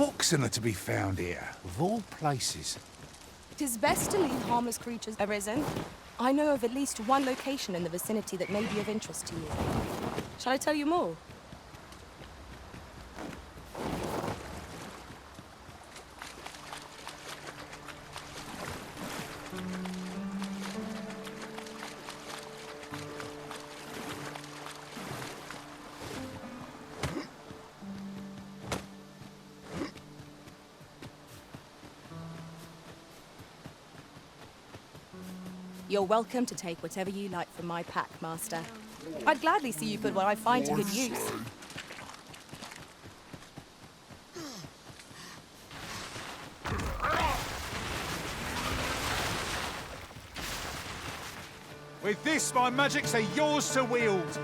oxen are to be found here, of all places. 'Tis best to leave harmless creatures arisen. I know of at least one location in the vicinity that may be of interest to you. Shall I tell you more? You're welcome to take whatever you like from my pack, Master. I'd gladly see you put what I find to good use. With this, my magics are yours to wield.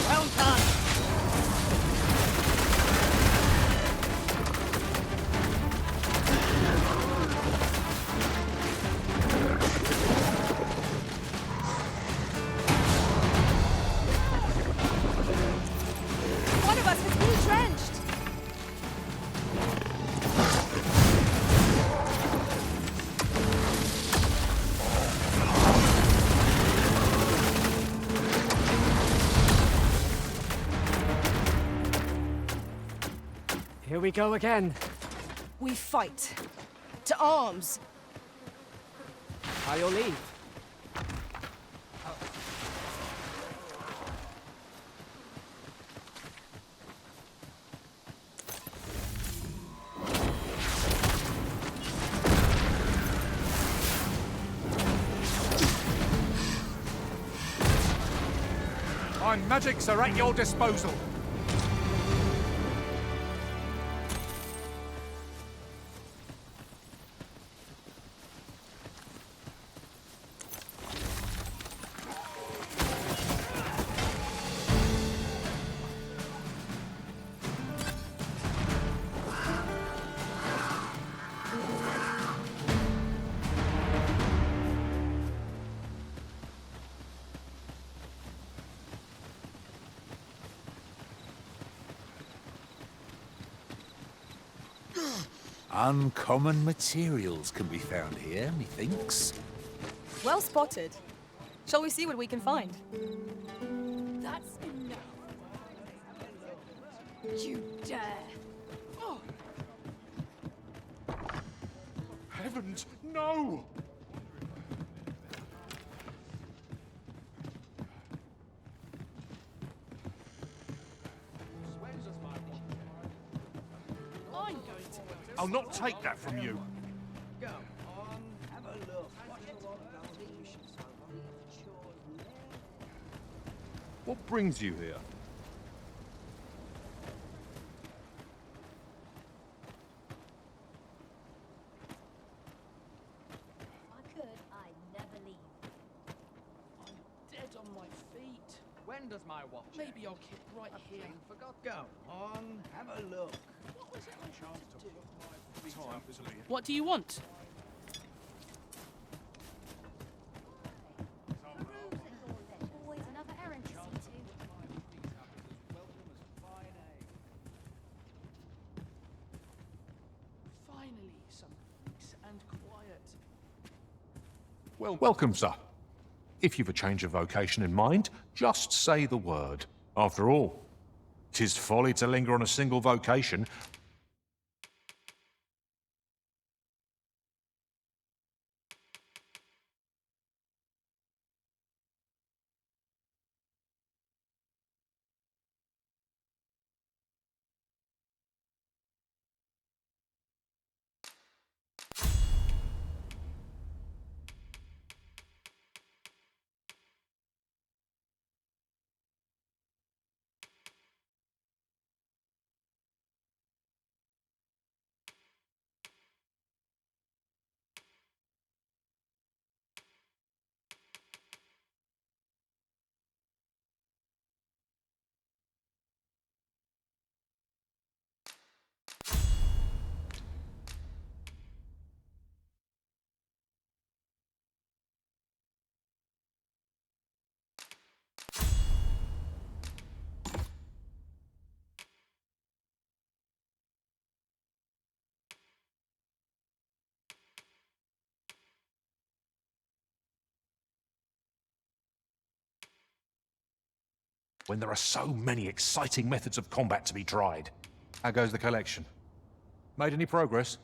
Well done! One of us has been drenched! Here we go again. We fight. To arms! By your leave. My magics are at your disposal. Uncommon materials can be found here, methinks. Well spotted. Shall we see what we can find? That's enough. You dare. Oh. Heavens, no! I'm going to. I'll not take that from you. Go on, have a look. What brings you here? If I could, I'd never leave. I'm dead on my feet. When does my watch Maybe I'll keep right here. Forgot. Go on, have a look. What was it I tried to do? Time, isn't it? What do you want? Always another errand to see to. Finally, some peace and quiet. Well, welcome, sir. If you've a change of vocation in mind, just say the word. After all, 'tis folly to linger on a single vocation, when there are so many exciting methods of combat to be tried. How goes the collection? Made any progress?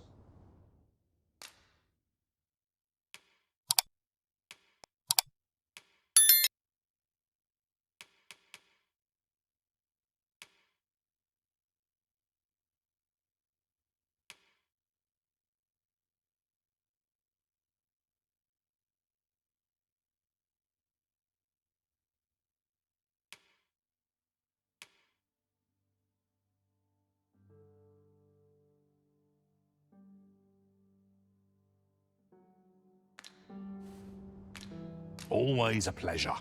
Always a pleasure.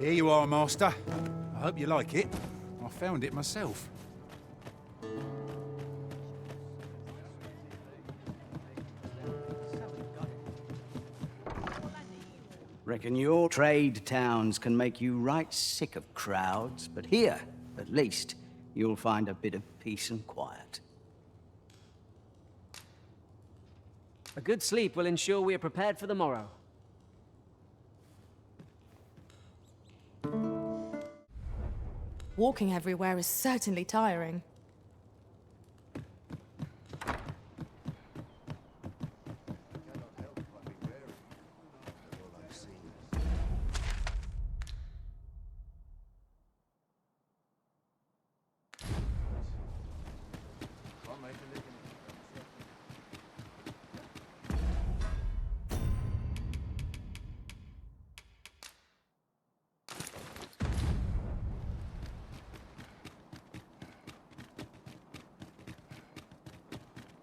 Here you are, Master. I hope you like it. I found it myself. Reckon your trade towns can make you right sick of crowds, but here, at least, you'll find a bit of peace and quiet. A good sleep will ensure we are prepared for the morrow. Walking everywhere is certainly tiring.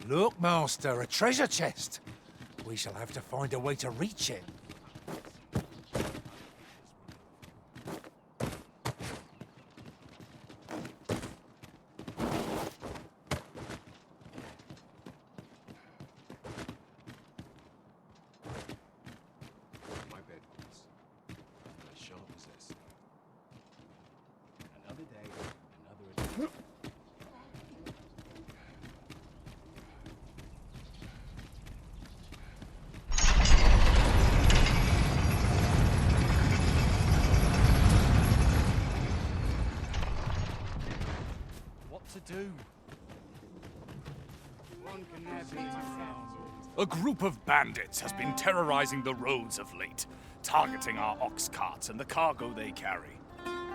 Look, Master, a treasure chest. We shall have to find a way to reach it. My bed once. As sharp as this. Another day, another... to do. One can never be A group of bandits has been terrorizing the roads of late, targeting our ox carts and the cargo they carry.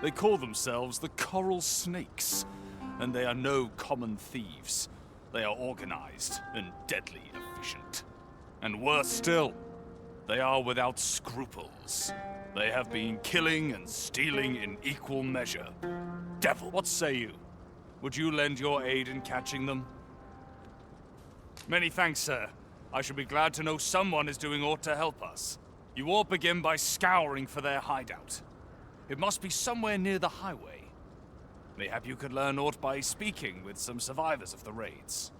They call themselves the Coral Snakes, and they are no common thieves. They are organized and deadly efficient. And worse still, they are without scruples. They have been killing and stealing in equal measure. Devil, what say you? Would you lend your aid in catching them? Many thanks, sir. I shall be glad to know someone is doing aught to help us. You all begin by scouring for their hideout. It must be somewhere near the highway. Mayhap you could learn aught by speaking with some survivors of the raids.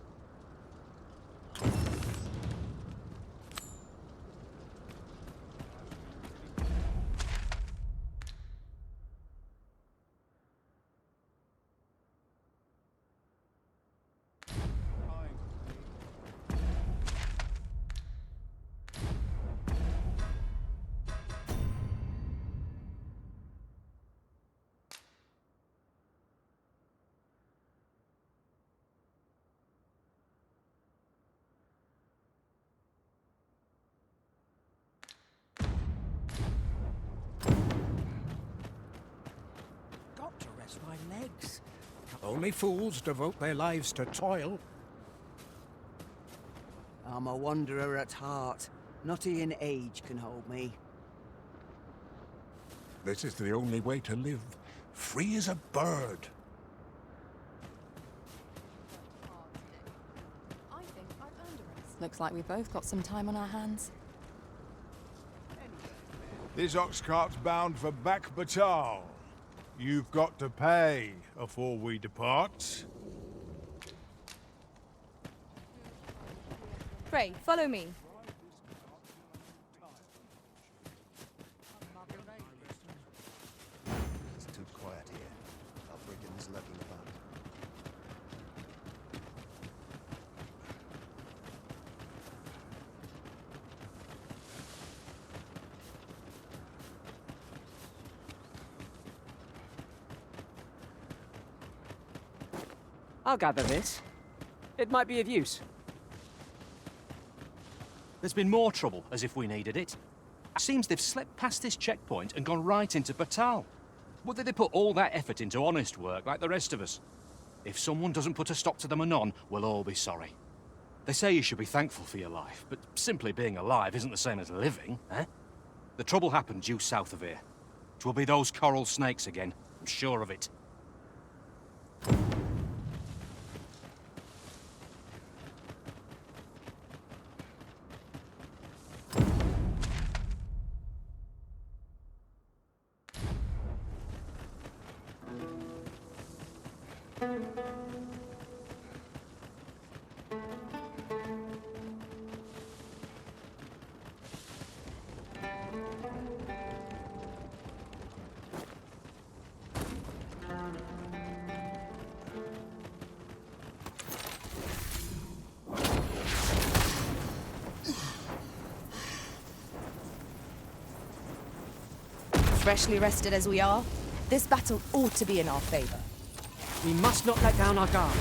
got to rest my legs. Only fools devote their lives to toil. I'm a wanderer at heart. Not even age can hold me. This is the only way to live, free as a bird. I think I've earned a rest. Looks like we've both got some time on our hands. This ox cart's bound for Back Batal. You've got to pay afore we depart. Pray, follow me. It's too quiet here. Our brigands lurking about. I'll gather this. It might be of use. There's been more trouble, as if we needed it. Seems they've slipped past this checkpoint and gone right into Batal. Would they put all that effort into honest work like the rest of us? If someone doesn't put a stop to them anon, we'll all be sorry. They say you should be thankful for your life, but simply being alive isn't the same as living, eh? The trouble happened due south of here. 'Twill be those coral snakes again, I'm sure of it. Freshly rested as we are, this battle ought to be in our favor. We must not let down our guard.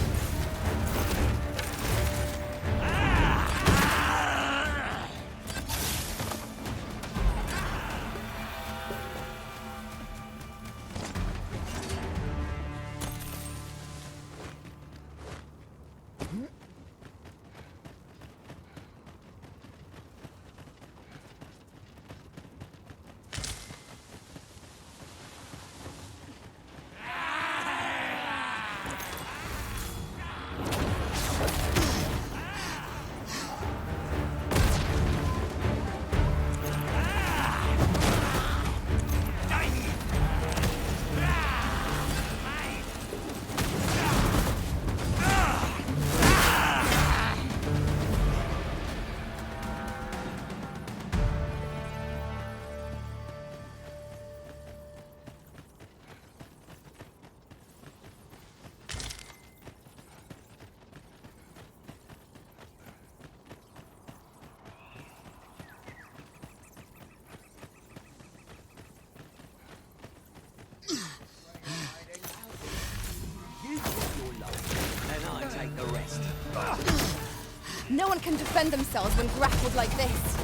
No one can defend themselves when grappled like this.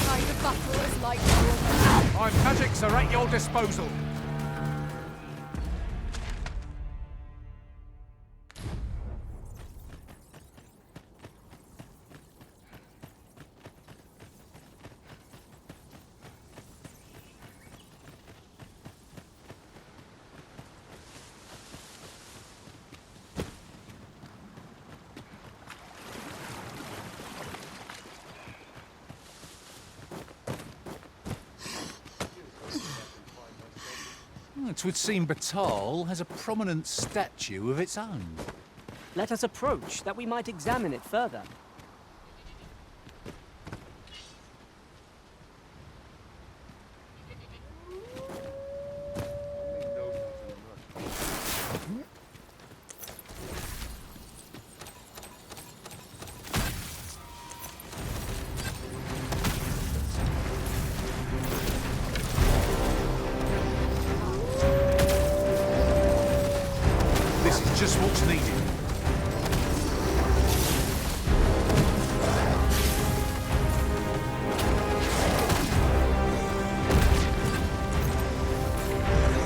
Tide of battle is like My magics are at your disposal. It would seem Batal has a prominent statue of its own. Let us approach, that we might examine it further. Just what's needed.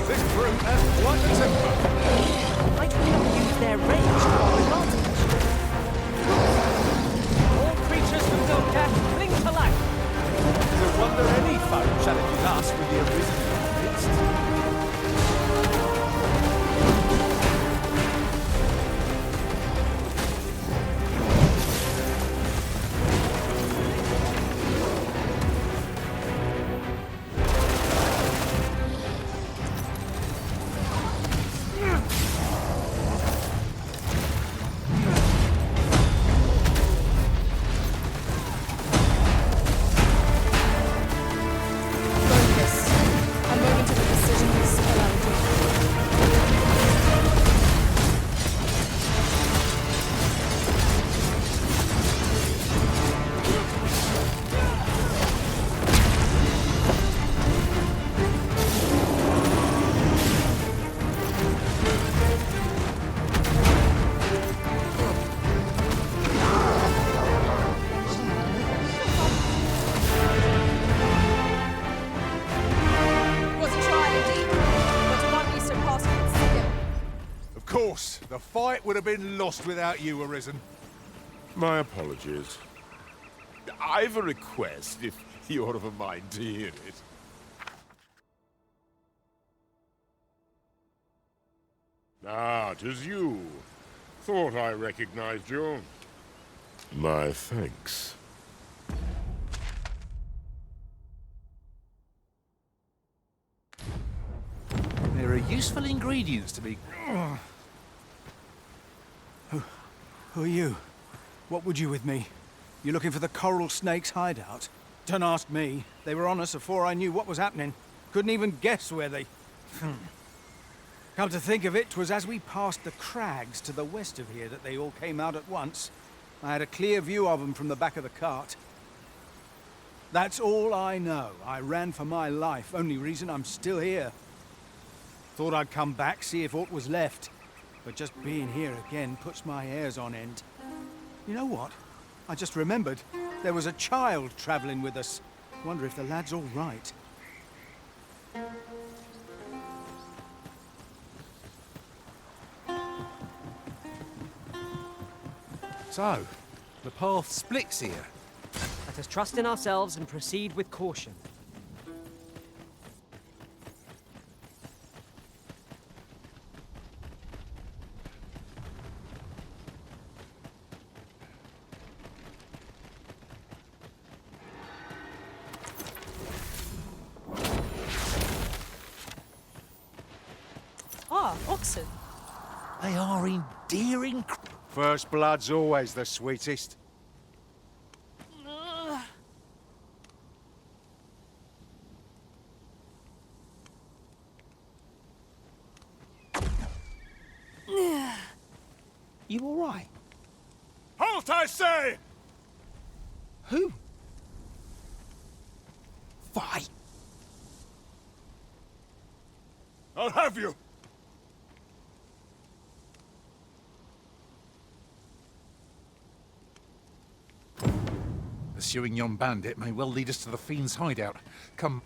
This brute has quite a temper. Might we not use their range to our advantage? All creatures who know death cling to life. No wonder any foe challenges us with the arisen in our midst. course. The fight would have been lost without you, Arisen. My apologies. I've a request, if you're of a mind to hear it. Ah, 'tis you. Thought I recognized you. My thanks. There are useful ingredients to be... Who are you? What would you with me? You looking for the coral snake's hideout? Don't ask me. They were on us before I knew what was happening. Couldn't even guess where they... Come to think of it, 'twas as we passed the crags to the west of here that they all came out at once. I had a clear view of them from the back of the cart. That's all I know. I ran for my life. Only reason I'm still here. Thought I'd come back, see if aught was left. But just being here again puts my hairs on end. You know what? I just remembered. There was a child traveling with us. Wonder if the lad's all right. So, the path splits here. Let us trust in ourselves and proceed with caution. Ah, oxen. They are endearing... First blood's always the sweetest. You all right? Halt, I say! Who? Fight! I'll have you! Pursuing yon bandit may well lead us to the fiend's hideout. Come...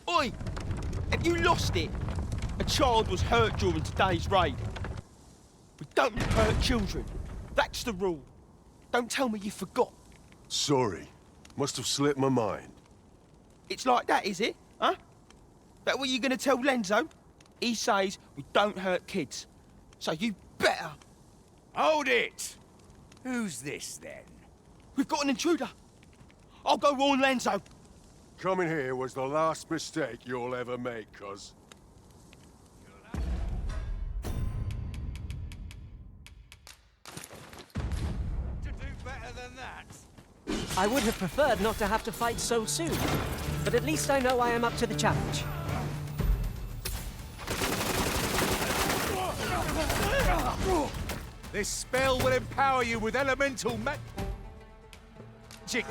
Oi! Have you lost it? A child was hurt during today's raid. We don't hurt children. That's the rule. Don't tell me you forgot. Sorry. Must have slipped my mind. It's like that, is it? Huh? That what you're gonna tell Lenzo? He says we don't hurt kids. So you better... Hold it! Who's this, then? We've got an intruder. I'll go warn Lenzo. Coming here was the last mistake you'll ever make, cuz. To do better than that. I would have preferred not to have to fight so soon, but at least I know I am up to the challenge. This spell will empower you with elemental magic.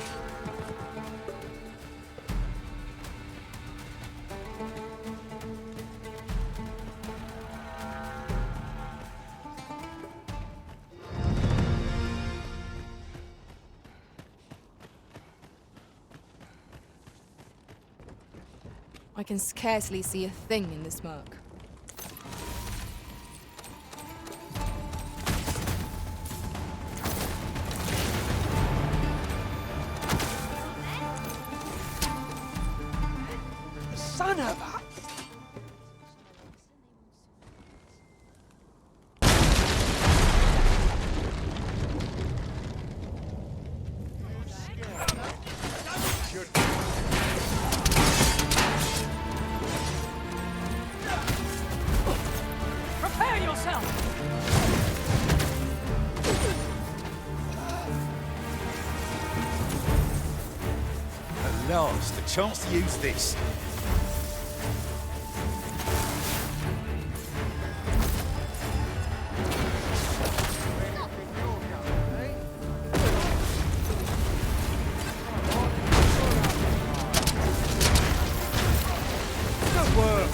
I can scarcely see a thing in the smoke. Son of a... yourself! At last, a chance to use this. Good work!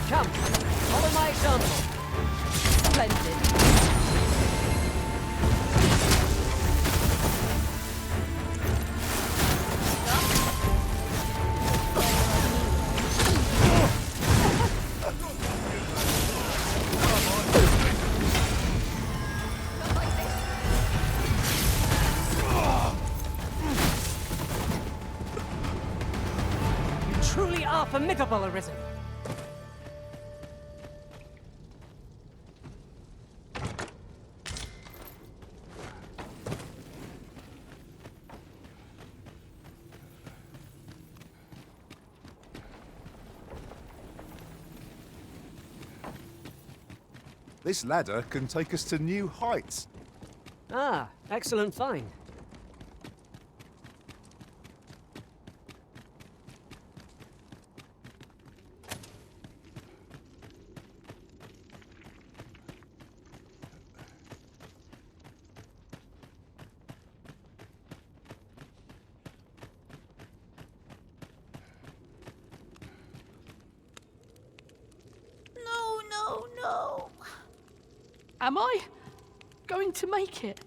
Come, follow my example. Splendid. Truly are formidable, Arisen. This ladder can take us to new heights. Ah, excellent find. No. Am I going to make it?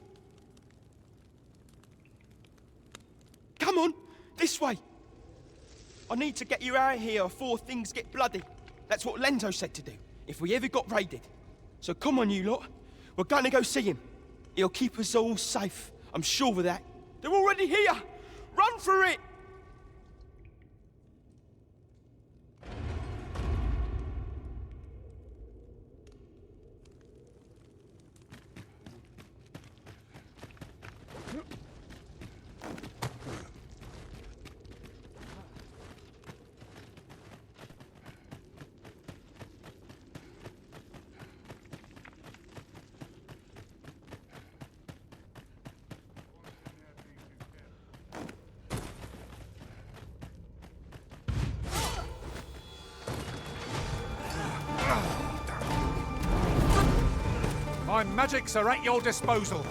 Come on, this way. I need to get you out of here before things get bloody. That's what Lenzo said to do, if we ever got raided. So come on, you lot. We're gonna go see him. He'll keep us all safe. I'm sure of that. They're already here. Run for it! My magics are at your disposal.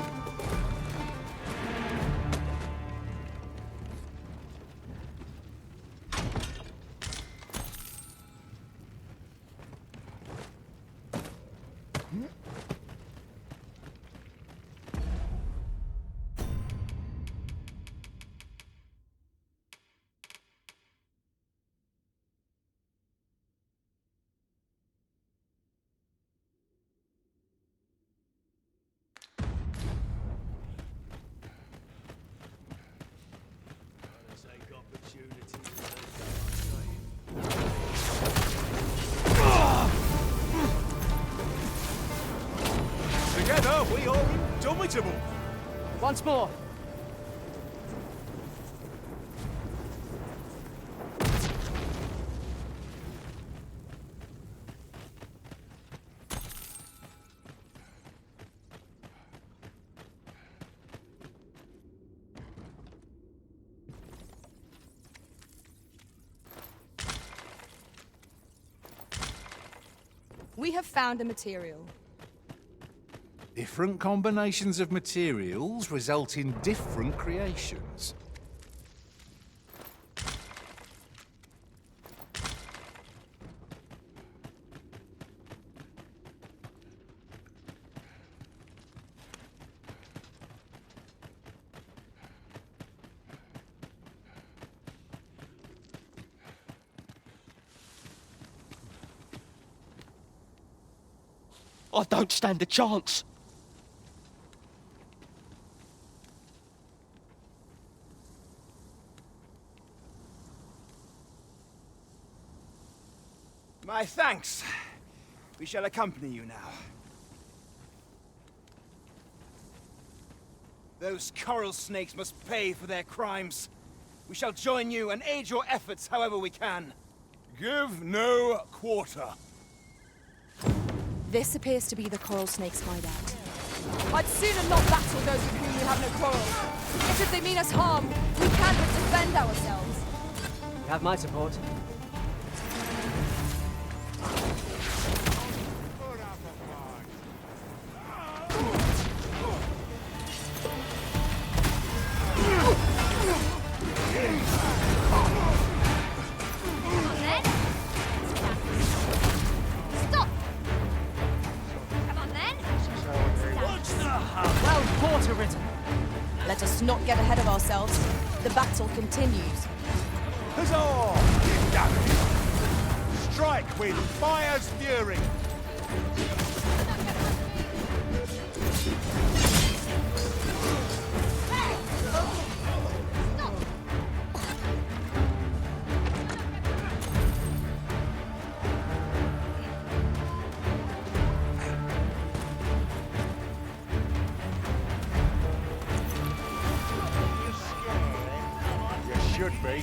Together, we are indomitable. Once more. We have found a material. Different combinations of materials result in different creations. I don't stand a chance. My thanks. We shall accompany you now. Those coral snakes must pay for their crimes. We shall join you and aid your efforts however we can. Give no quarter. This appears to be the coral snake's hideout. I'd sooner not battle those with whom we have no quarrel. Yet if they mean us harm, we can but defend ourselves. You have my support. Let us not get ahead of ourselves. The battle continues. Huzzah! Strike with fire's fury! Should be.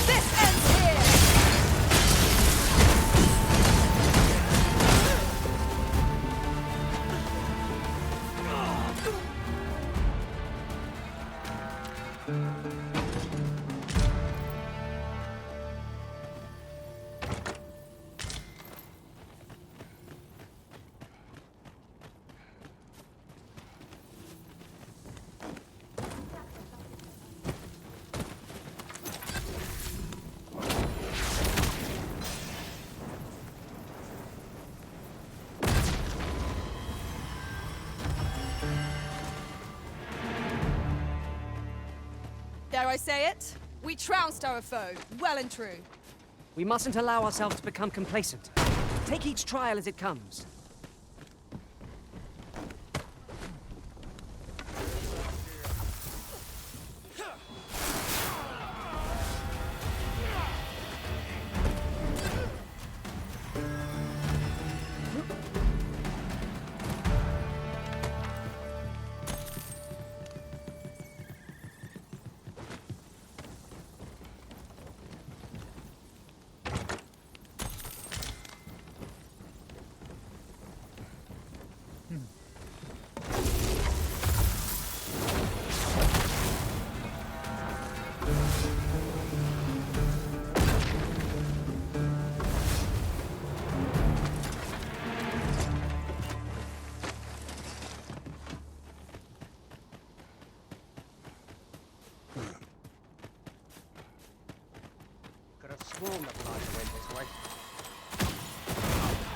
This ends here! Dare I say it? We trounced our foe, well and true. We mustn't allow ourselves to become complacent. Take each trial as it comes.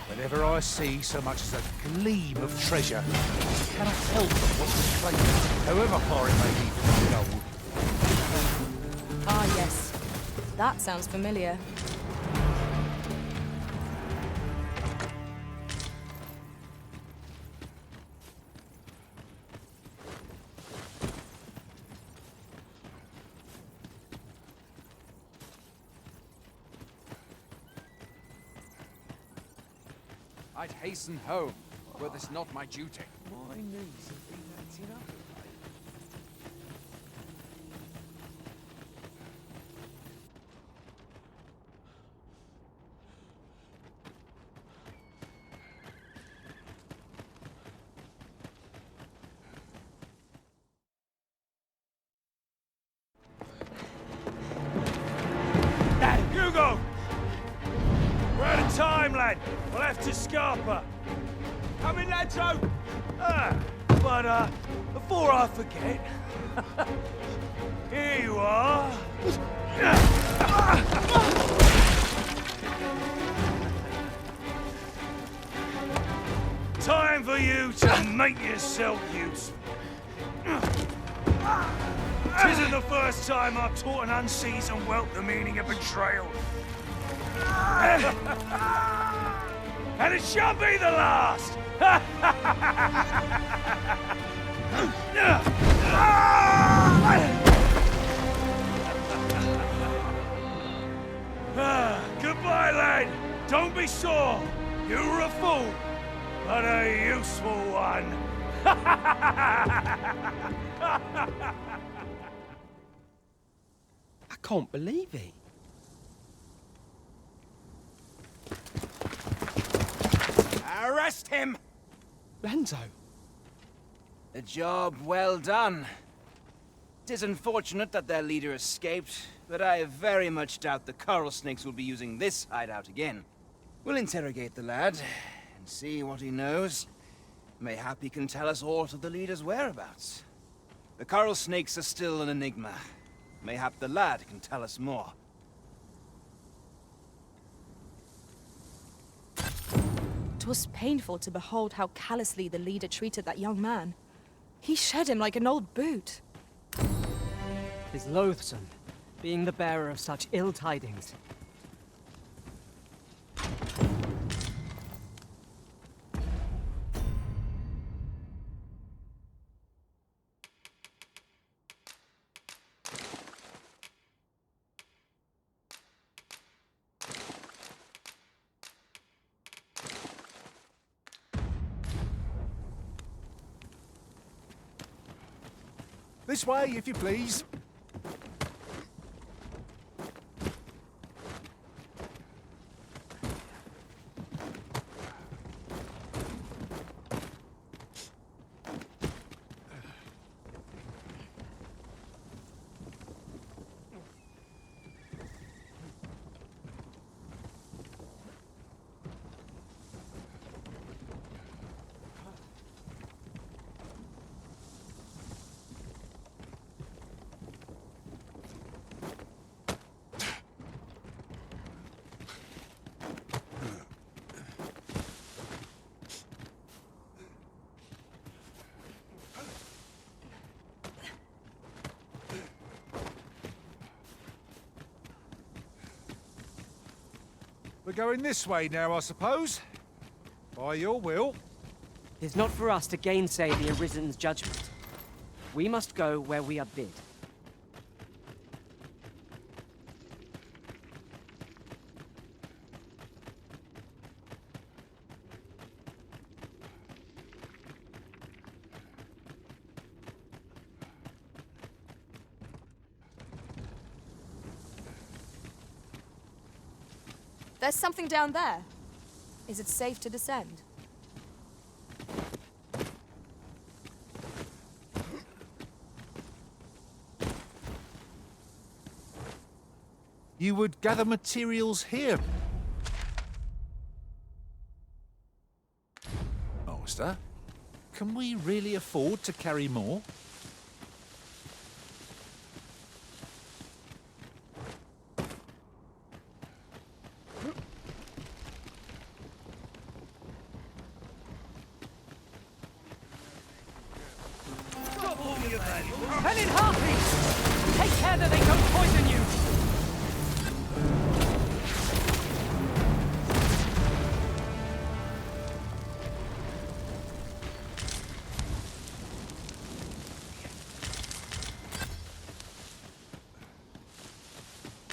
Whenever I see so much as a gleam of treasure, I cannot help but want to claim it, however far it may be from the gold. Ah, yes. That sounds familiar. I'd hasten home, were this not my duty. My knees have been acting up. Hugo! We're out of time, lad. We'll have to scarper. Come in, Ledro! But before I forget, here you are. Time for you to make yourself useful. Tisn't the first time I've taught an unseasoned whelp the meaning of betrayal. And it shall be the last! Goodbye, lad. Don't be sore. You were a fool, but a useful one. I can't believe it. him! Renzo? A job well done. It is unfortunate that their leader escaped, but I very much doubt the coral snakes will be using this hideout again. We'll interrogate the lad and see what he knows. Mayhap he can tell us aught of the leader's whereabouts. The coral snakes are still an enigma. Mayhap the lad can tell us more. It was painful to behold how callously the leader treated that young man. He shed him like an old boot. It is loathsome, being the bearer of such ill tidings. This way, if you please. We're going this way now, I suppose. By your will. It is not for us to gainsay the Arisen's judgment. We must go where we are bid. There's something down there. Is it safe to descend? You would gather materials here. Master, can we really afford to carry more? And in harpies! Take care that they don't poison you!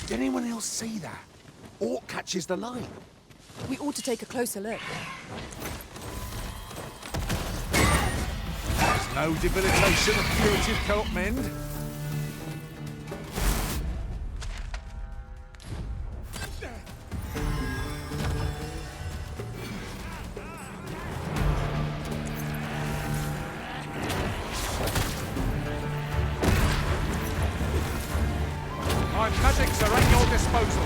Did anyone else see that? Orc catches the line. We ought to take a closer look. There's no debilitation of curative cult mend. My magics are at your disposal.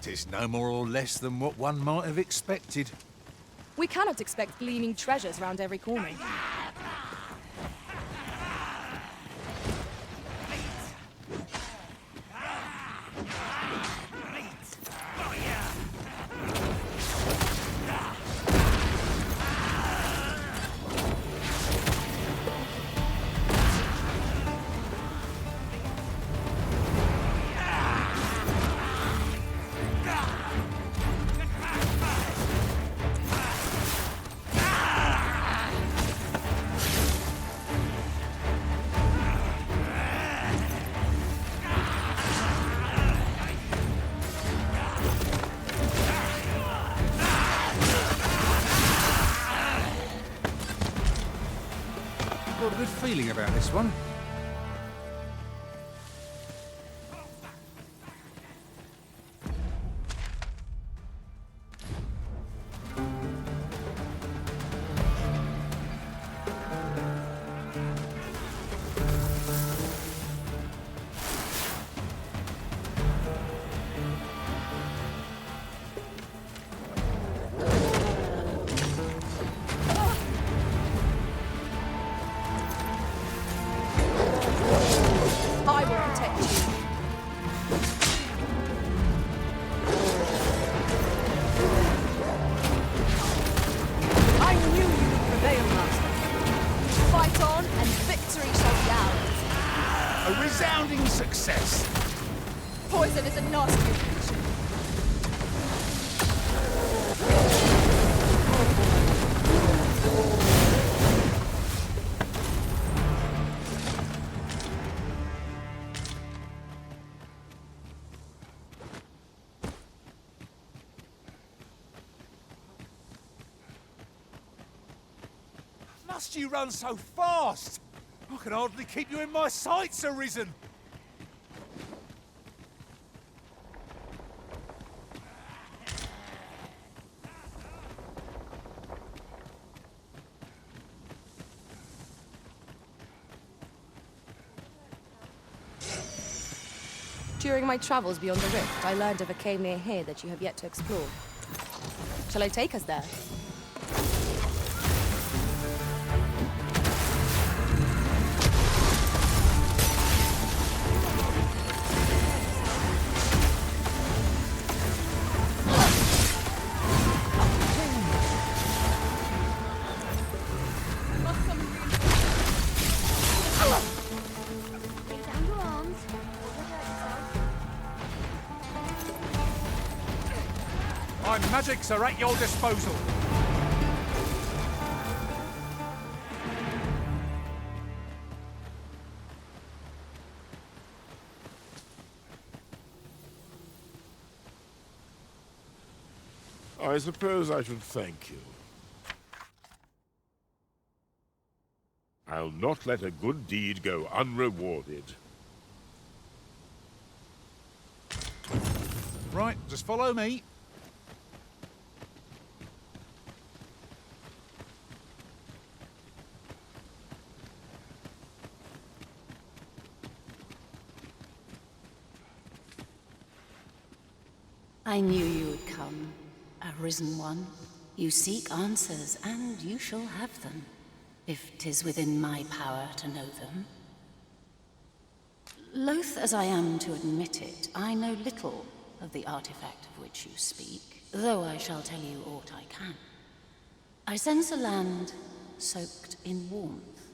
It's no more or less than what one might have expected. We cannot expect gleaming treasures round every corner. Got a good feeling about this one. I will protect you. I knew you would prevail, Master. Fight on, and victory shall be ours. A resounding success. Poison is a nasty creature. Must you run so fast? I can hardly keep you in my sights, Arisen. During my travels beyond the rift, I learned of a cave near here that you have yet to explore. Shall I take us there? Take down your arms. My magics are at your disposal. I suppose I should thank you. I'll not let a good deed go unrewarded. Right, just follow me. I knew you would come, Arisen One. You seek answers, and you shall have them, if 'tis within my power to know them. Loath as I am to admit it, I know little of the artifact of which you speak, though I shall tell you aught I can. I sense a land soaked in warmth,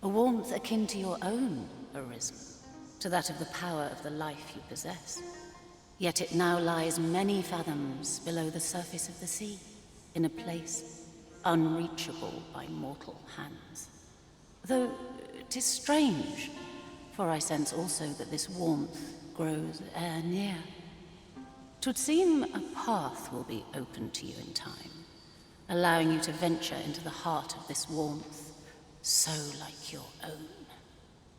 a warmth akin to your own, Arisen, to that of the power of the life you possess. Yet it now lies many fathoms below the surface of the sea, in a place unreachable by mortal hands. Though 'tis strange, for I sense also that this warmth grows e'er near. 'Twould seem a path will be open to you in time, allowing you to venture into the heart of this warmth, so like your own.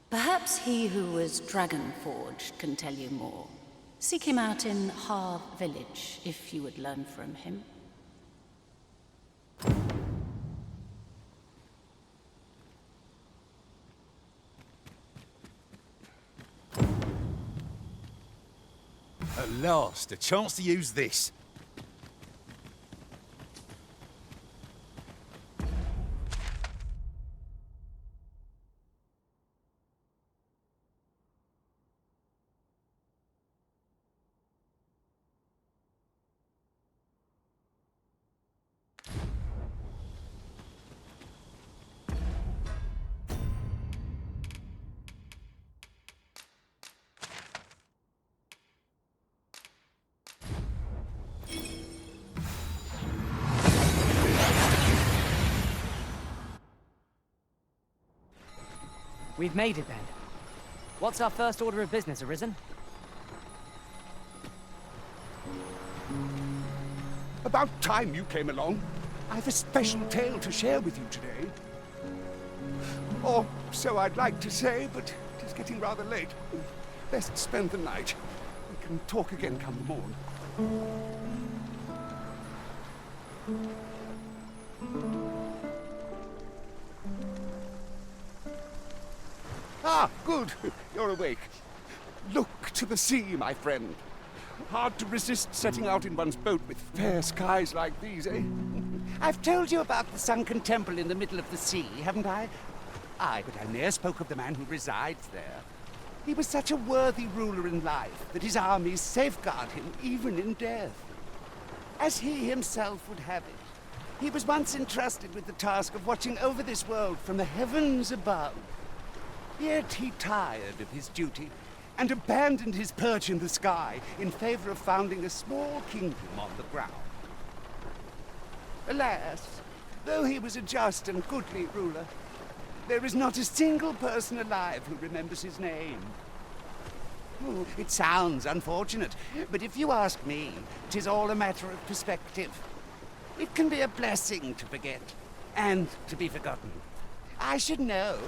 Perhaps he who was dragon-forged can tell you more. Seek him out in Harv village, if you would learn from him. At last, a chance to use this. We've made it then. What's our first order of business, Arisen? About time you came along. I've a special tale to share with you today. Or so I'd like to say, but it is getting rather late. Best spend the night. We can talk again come the morn. Ah, good. You're awake. Look to the sea, my friend. Hard to resist setting out in one's boat with fair skies like these, eh? I've told you about the sunken temple in the middle of the sea, haven't I? Aye, but I ne'er spoke of the man who resides there. He was such a worthy ruler in life that his armies safeguard him even in death. As he himself would have it, he was once entrusted with the task of watching over this world from the heavens above. Yet he tired of his duty and abandoned his perch in the sky in favor of founding a small kingdom on the ground. Alas, though he was a just and goodly ruler, there is not a single person alive who remembers his name. Oh, it sounds unfortunate, but if you ask me, 'tis all a matter of perspective. It can be a blessing to forget, and to be forgotten. I should know.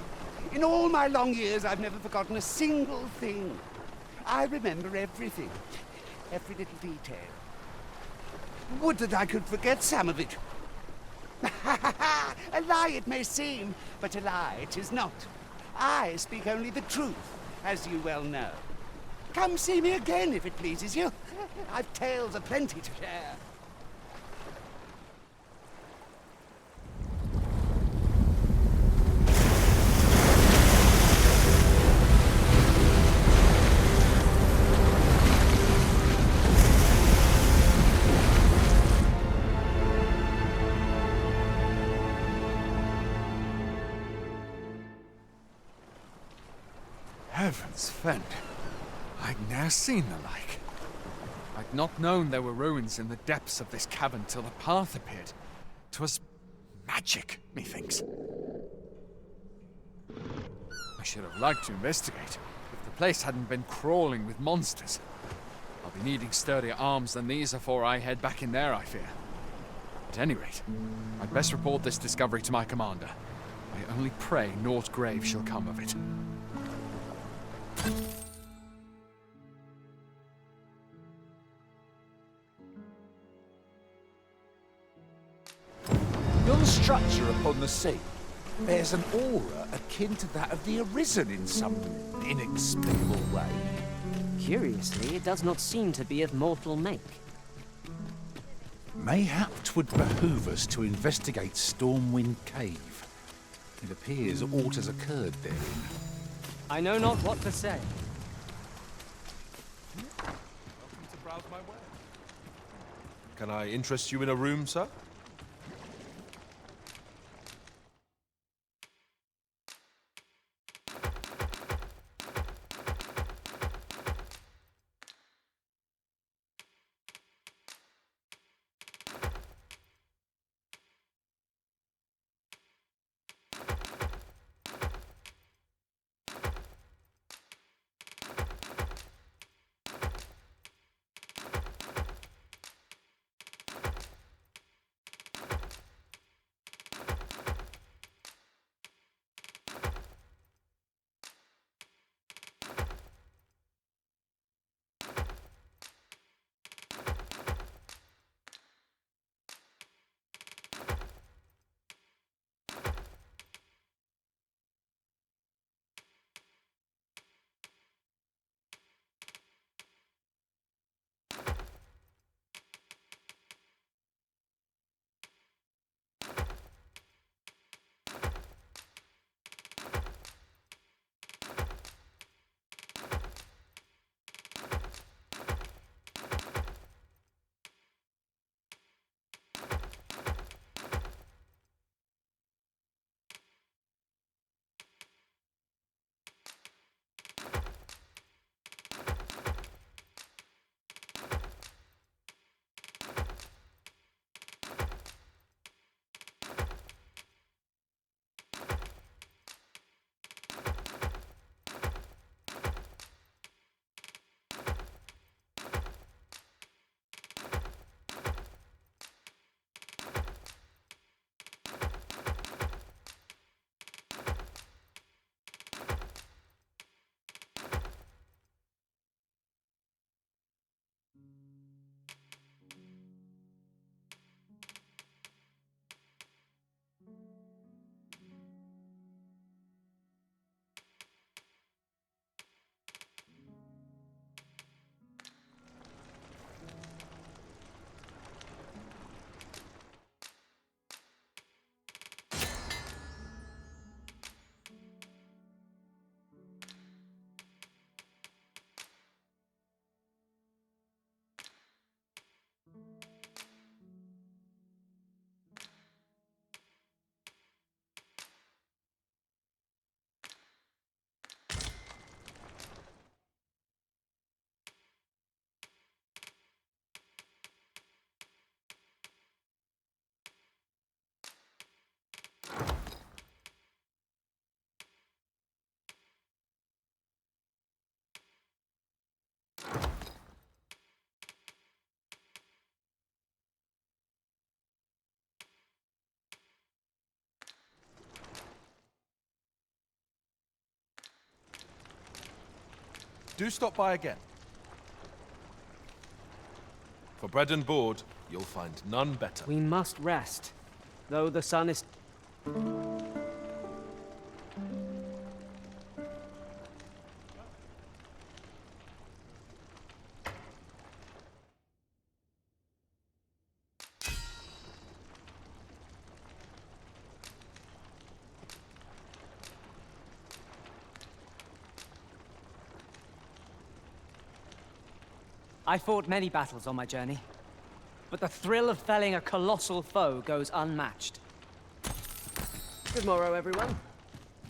In all my long years, I've never forgotten a single thing. I remember everything, every little detail. Would that I could forget some of it. A lie it may seem, but a lie it is not. I speak only the truth, as you well know. Come see me again if it pleases you. I've tales aplenty to share. Heavens fend. I'd ne'er seen the like. I'd not known there were ruins in the depths of this cavern till the path appeared. 'Twas magic, methinks. I should have liked to investigate, if the place hadn't been crawling with monsters. I'll be needing sturdier arms than these afore I head back in there, I fear. At any rate, I'd best report this discovery to my commander. I only pray naught grave shall come of it. Your structure upon the sea bears an aura akin to that of the Arisen in some inexplicable way. Curiously, it does not seem to be of mortal make. Mayhap 'twould behoove us to investigate Stormwind Cave. It appears aught has occurred therein. I know not what to say. Welcome to browse my way. Can I interest you in a room, sir? Do stop by again. For bread and board, you'll find none better. We must rest, though the sun is... I fought many battles on my journey, but the thrill of felling a colossal foe goes unmatched. Good morrow, everyone.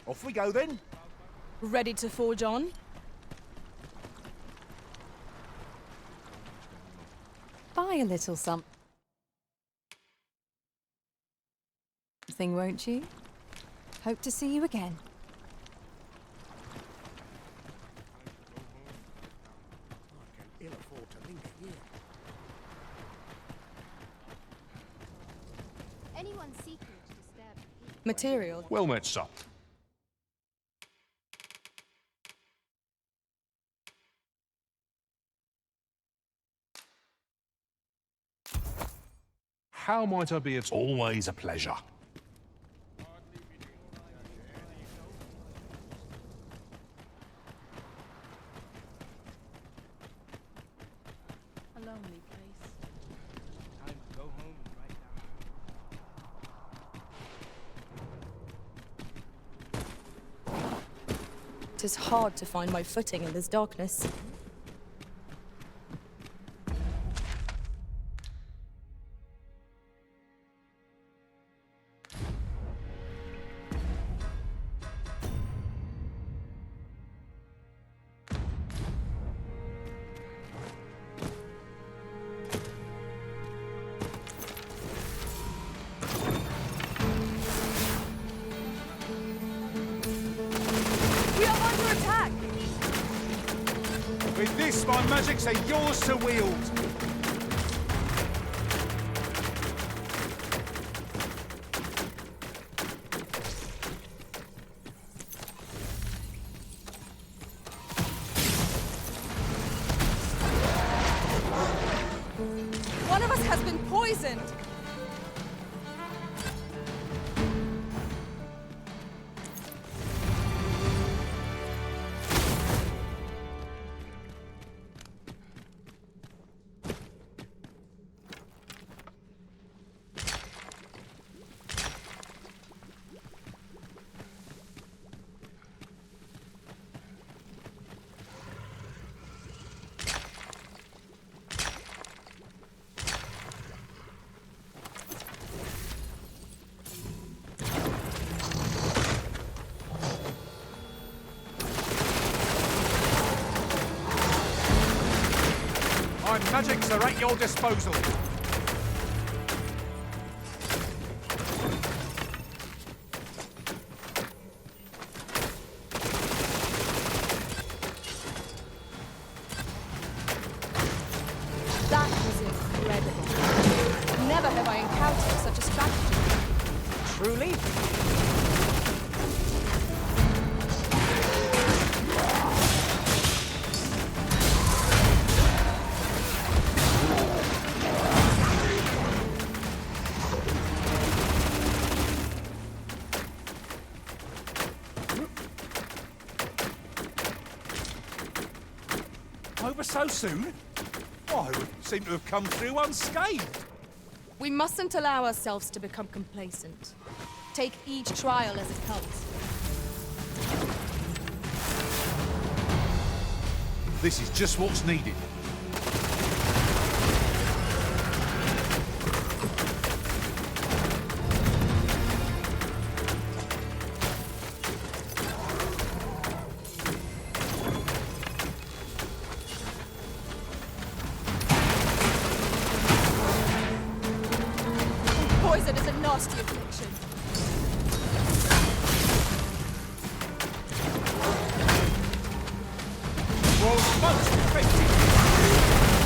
Off we go then. Ready to forge on? Buy a little something, won't you? Hope to see you again. Anyone seeking to disturb the peace. Material. Well met, sir. How might I be of... Always a pleasure. A lonely place. Time to go home and write down. 'Tis hard to find my footing in this darkness. We are under attack! With this, my magics are yours to wield. One of us has been poisoned! My magics are at your disposal. That was incredible. Never have I encountered such a strategy. Truly? Over so soon? I would seem to have come through unscathed. We mustn't allow ourselves to become complacent. Take each trial as it comes. This is just what's needed. Poison is a nasty affliction. Was most effective.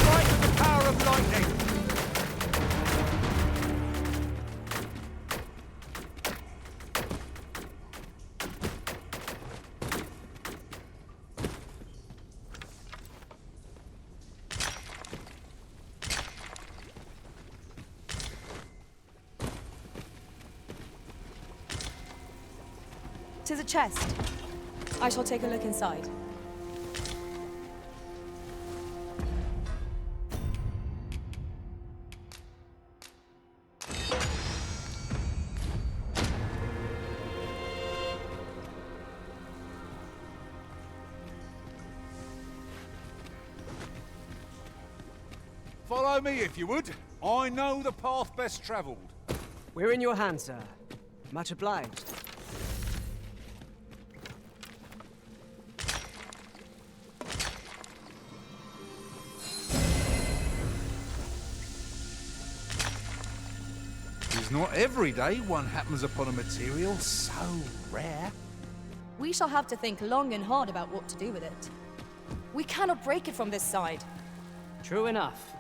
Right with the power of lightning. 'Tis a chest. I shall take a look inside. Follow me, if you would. I know the path best travelled. We're in your hands, sir. Much obliged. It's not every day one happens upon a material so rare. We shall have to think long and hard about what to do with it. We cannot break it from this side. True enough.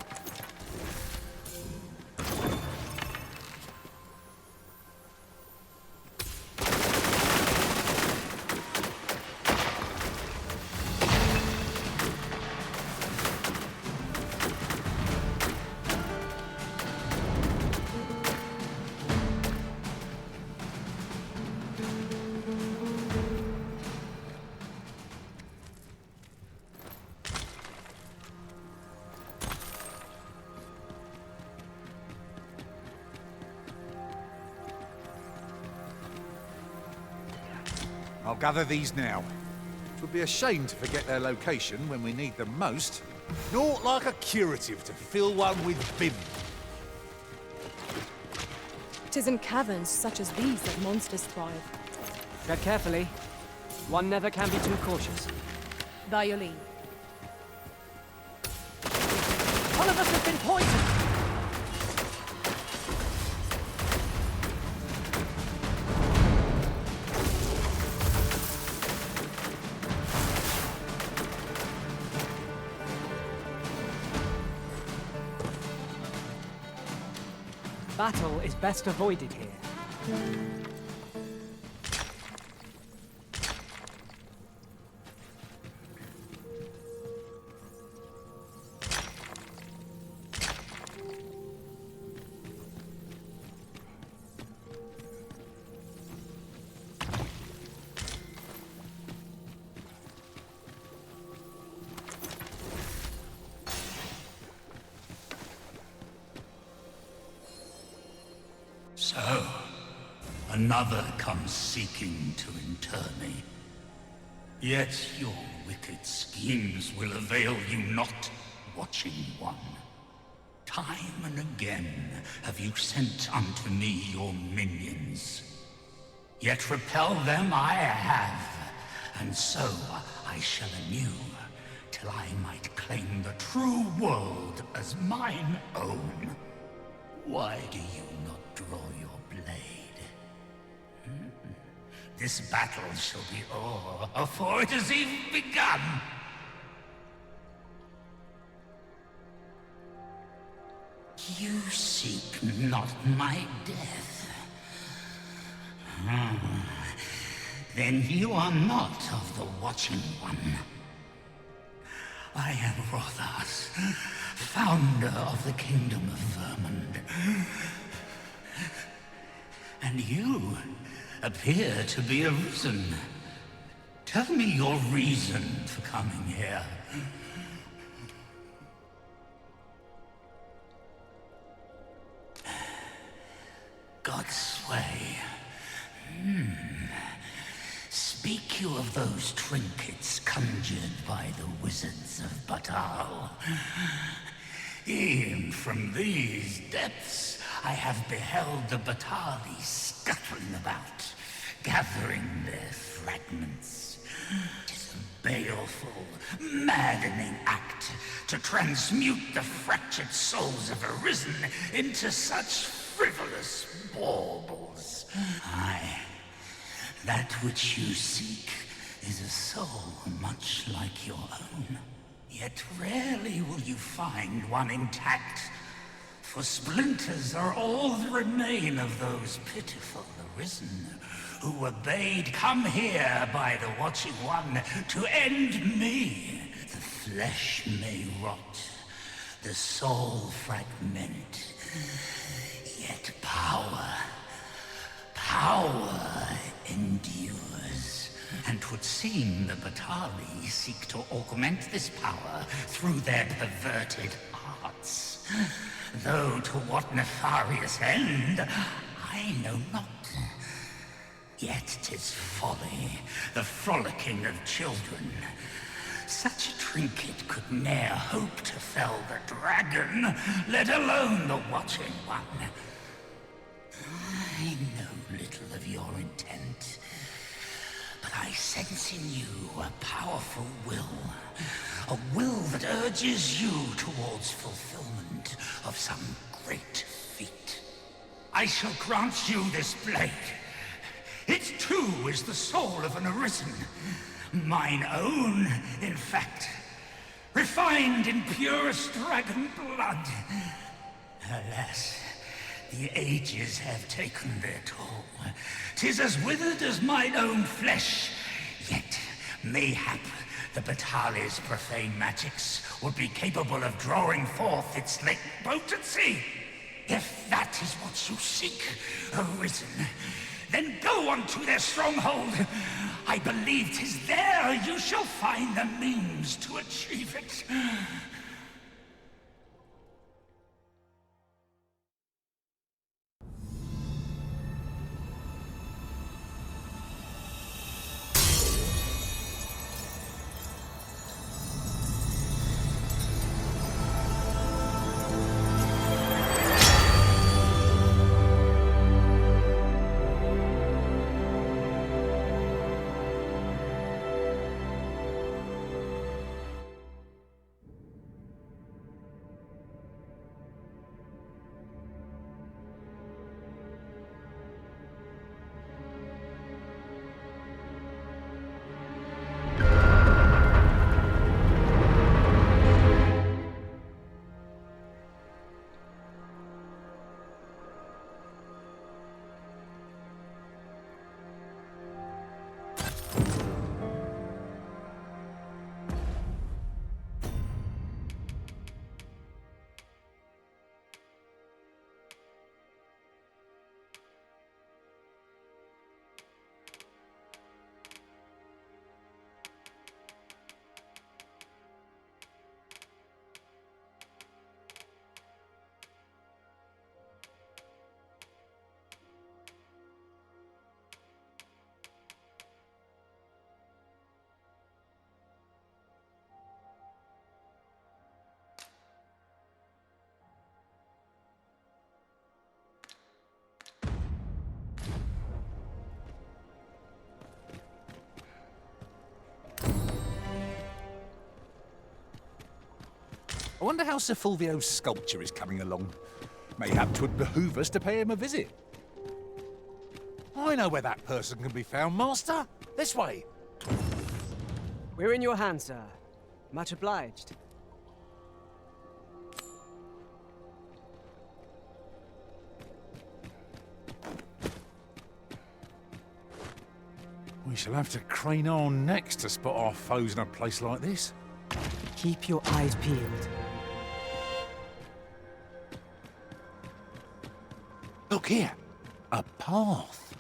I'll gather these now. It would be a shame to forget their location when we need them most. Naught like a curative to fill one with vim. 'Tis in caverns such as these that monsters thrive. Tread carefully. One never can be too cautious. By your leave. One of us has been poisoned! Battle is best avoided here. So, another comes seeking to inter me. Yet your wicked schemes will avail you not, Watching One. Time and again have you sent unto me your minions. Yet repel them I have, and so I shall anew, till I might claim the true world as mine own. Why do you not draw your blade? This battle shall be o'er afore it has even begun. You seek not my death. Then you are not of the Watching One. I am Rothas, founder of the Kingdom of Vermund. And you appear to be arisen. Tell me your reason for coming here. God's sway. Speak you of those trinkets conjured by the wizards of Batal. E'en from these depths I have beheld the Batali scuttling about, gathering their fragments. 'Tis a baleful, maddening act to transmute the fractured souls of Arisen into such frivolous baubles. Aye, that which you seek is a soul much like your own. Yet rarely will you find one intact, for splinters are all that remain of those pitiful Arisen who were bade come here by the Watching One to end me. The flesh may rot, the soul fragment, yet power endures. 'twould seem the Batali seek to augment this power through their perverted arts. Though to what nefarious end, I know not. Yet 'tis folly, the frolicking of children. Such a trinket could ne'er hope to fell the dragon, let alone the watching one. I know little of your intent, but I sense in you a powerful will. A will that urges you towards fulfillment of some great feat. I shall grant you this blade. It too is the soul of an arisen. Mine own, in fact. Refined in purest dragon blood. Alas, the ages have taken their toll. 'Tis as withered as mine own flesh. Yet, mayhap, the Batali's profane magics would be capable of drawing forth its latent potency. If that is what you seek, arisen, then go on to their stronghold. I believe 'tis there you shall find the means to achieve it. I wonder how Sir Fulvio's sculpture is coming along. Mayhap 'twould behoove us to pay him a visit. I know where that person can be found, Master. This way. We're in your hands, sir. Much obliged. We shall have to crane our necks to spot our foes in a place like this. Keep your eyes peeled. Look here. A path.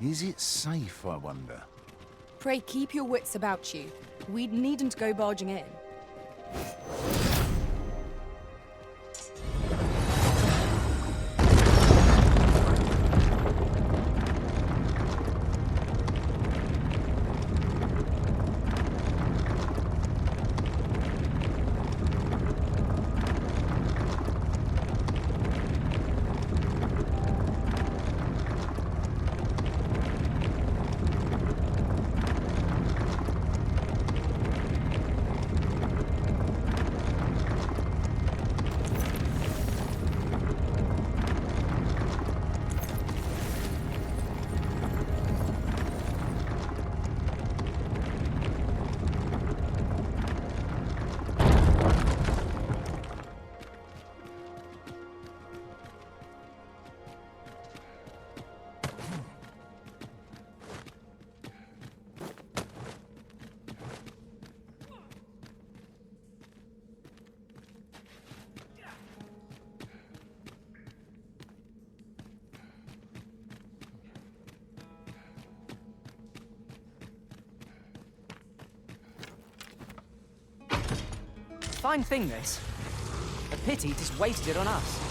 Is it safe, I wonder? Pray keep your wits about you. We needn't go barging in. fine thing, this. A pity just wasted on us.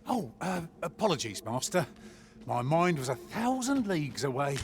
Oh, apologies, Master. My mind was 1,000 leagues away.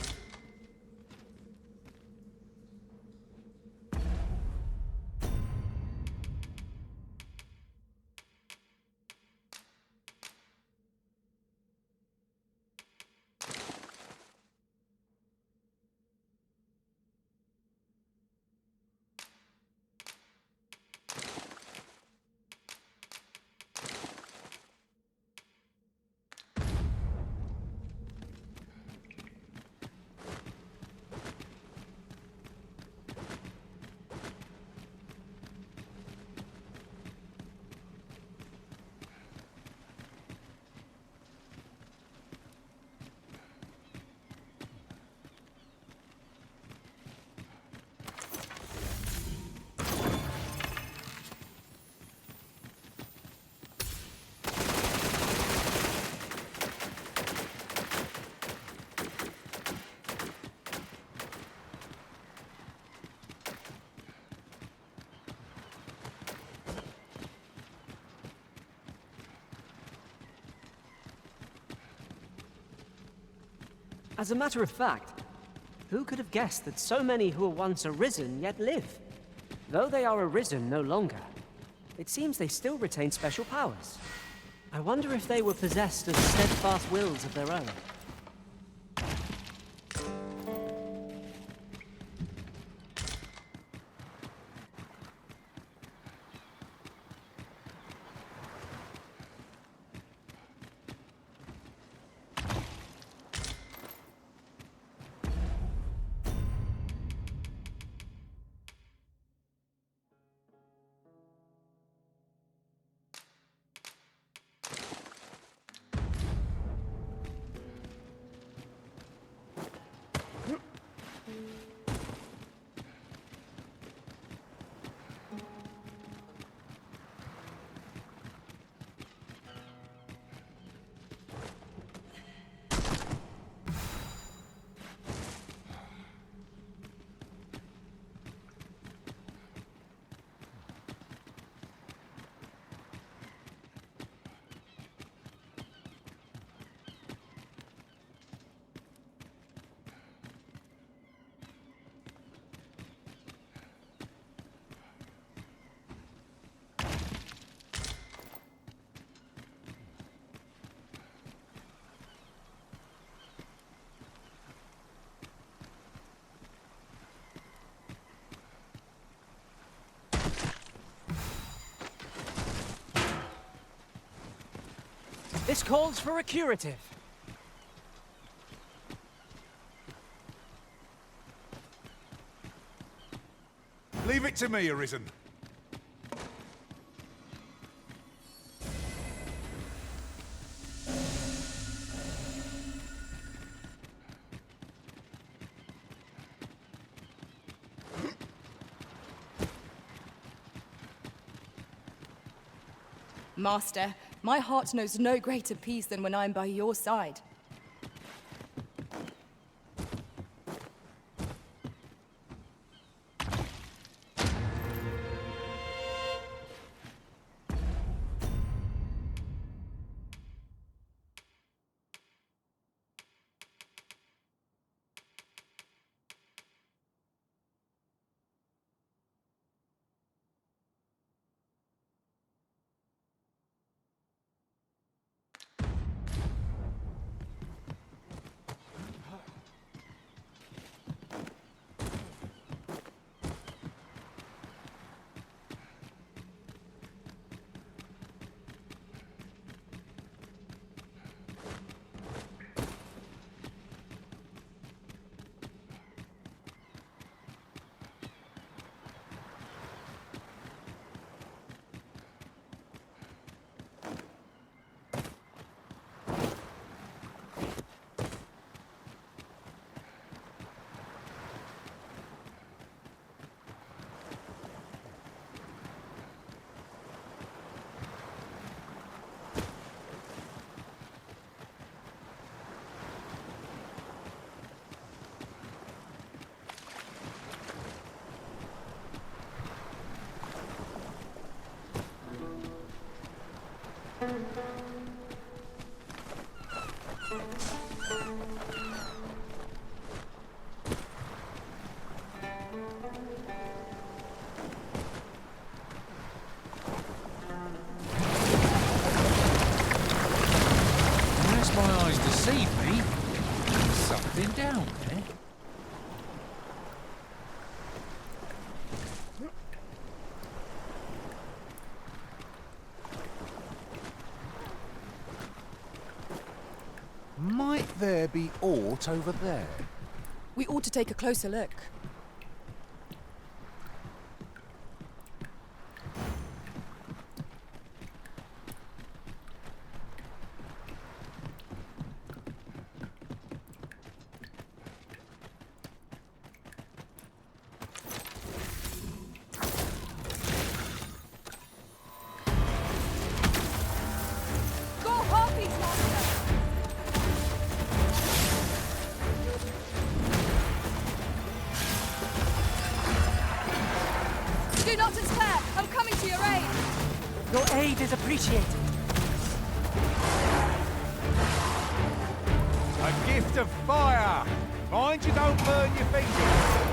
As a matter of fact, who could have guessed that so many who were once arisen yet live? Though they are arisen no longer, it seems they still retain special powers. I wonder if they were possessed of steadfast wills of their own. This calls for a curative. it to me, Arisen. Master, my heart knows no greater peace than when I am by your side. Unless my eyes deceive me, there's something down there. Might there be aught over there? We ought to take a closer look. Go harpies, master! Do not despair! I'm coming to your aid! Your aid is appreciated. A gift of fire! Mind you don't burn your fingers!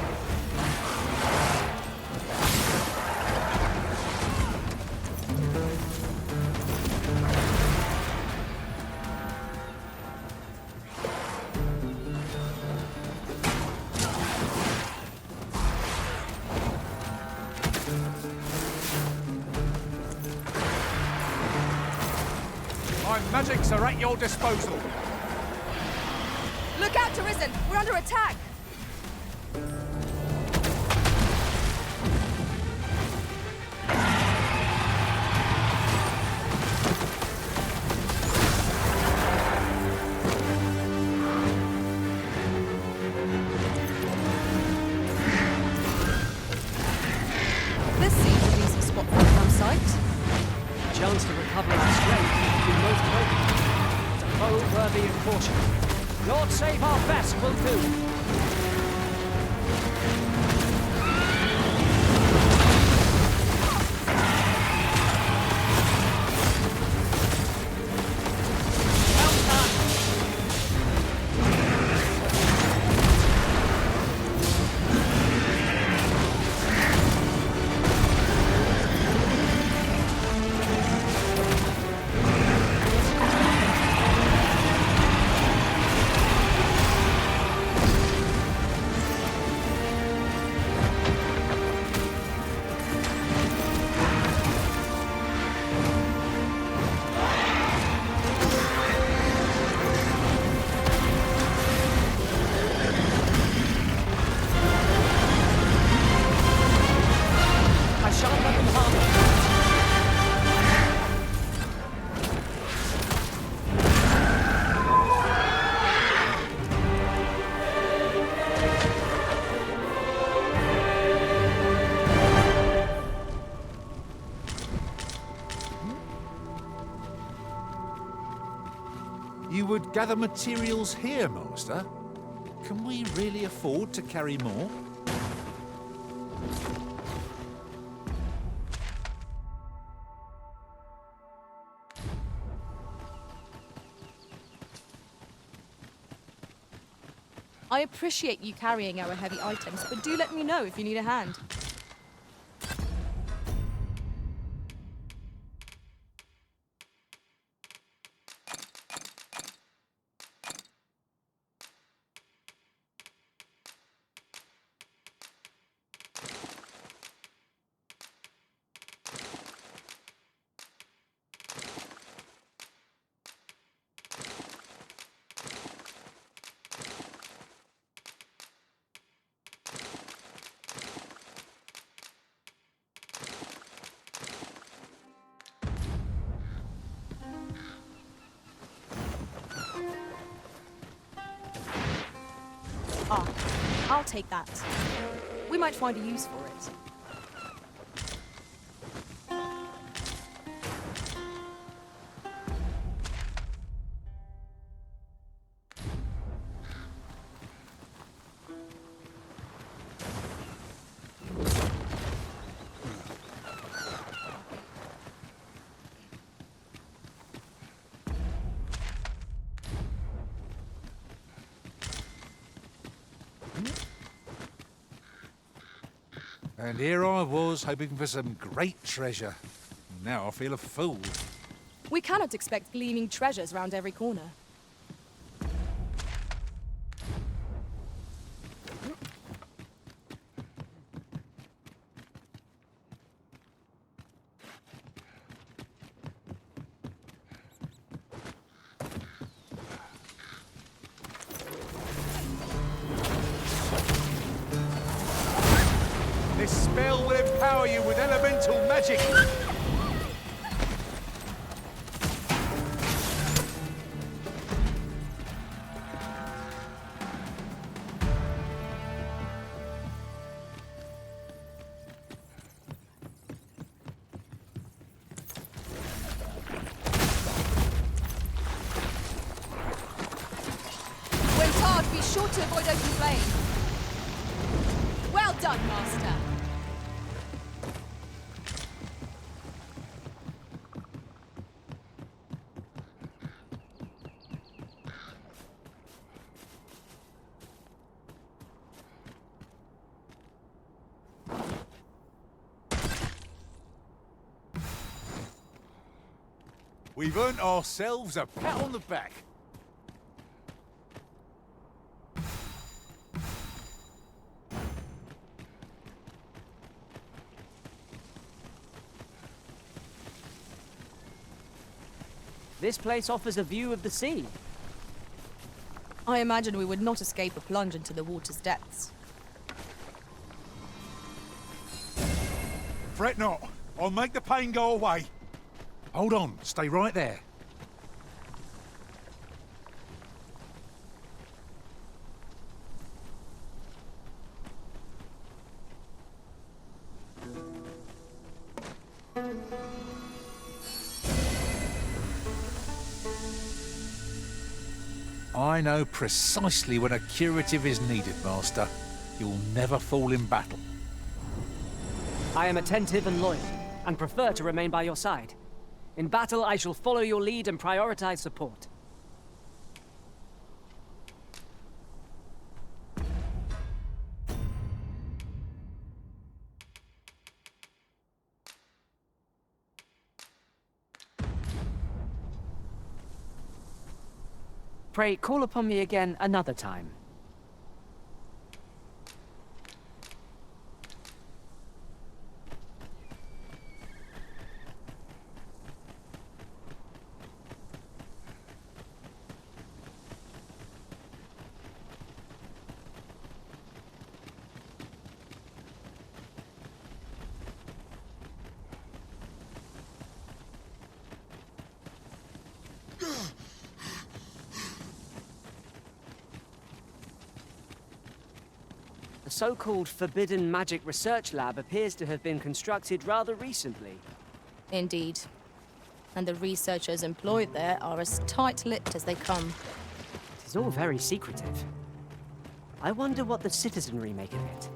My magics are at your disposal. Look out, Arisen! We're under attack! This seems a decent spot for a campsite. A chance to recover our strength would be most welcome. It's a foe worthy of caution. Lord save our best will do. You would gather materials here, Master? Can we really afford to carry more? I appreciate you carrying our heavy items, but do let me know if you need a hand. Ah, I'll take that. We might find a use for it. And here I was, hoping for some great treasure. Now I feel a fool. We cannot expect gleaming treasures round every corner. This spell will empower you with elemental magic. When tarred, be sure to avoid open flame. Well done, Master. We've earned ourselves a pat on the back. This place offers a view of the sea. I imagine we would not escape a plunge into the water's depths. Fret not. I'll make the pain go away. Hold on. Stay right there. I know precisely when a curative is needed, Master. You'll never fall in battle. I am attentive and loyal, and prefer to remain by your side. In battle, I shall follow your lead and prioritize support. Pray, call upon me again another time. The so-called Forbidden Magic Research Lab appears to have been constructed rather recently. Indeed. and the researchers employed there are as tight-lipped as they come. It is all very secretive. I wonder what the citizenry make of it.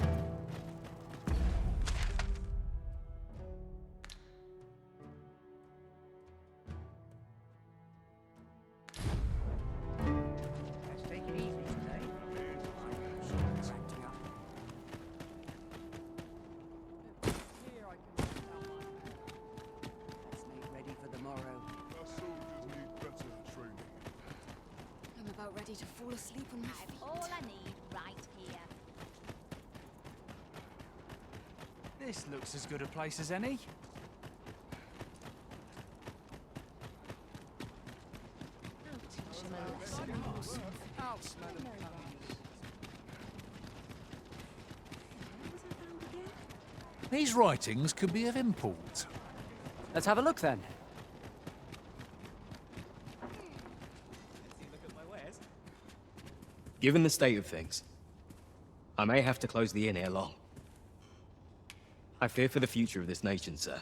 Ready for the morrow. Our soldiers need better training. I'm about ready to fall asleep on my feet. All I need right here. This looks as good a place as any. These writings could be of import. Let's have a look then. Given the state of things, I may have to close the inn ere long. I fear for the future of this nation, sir.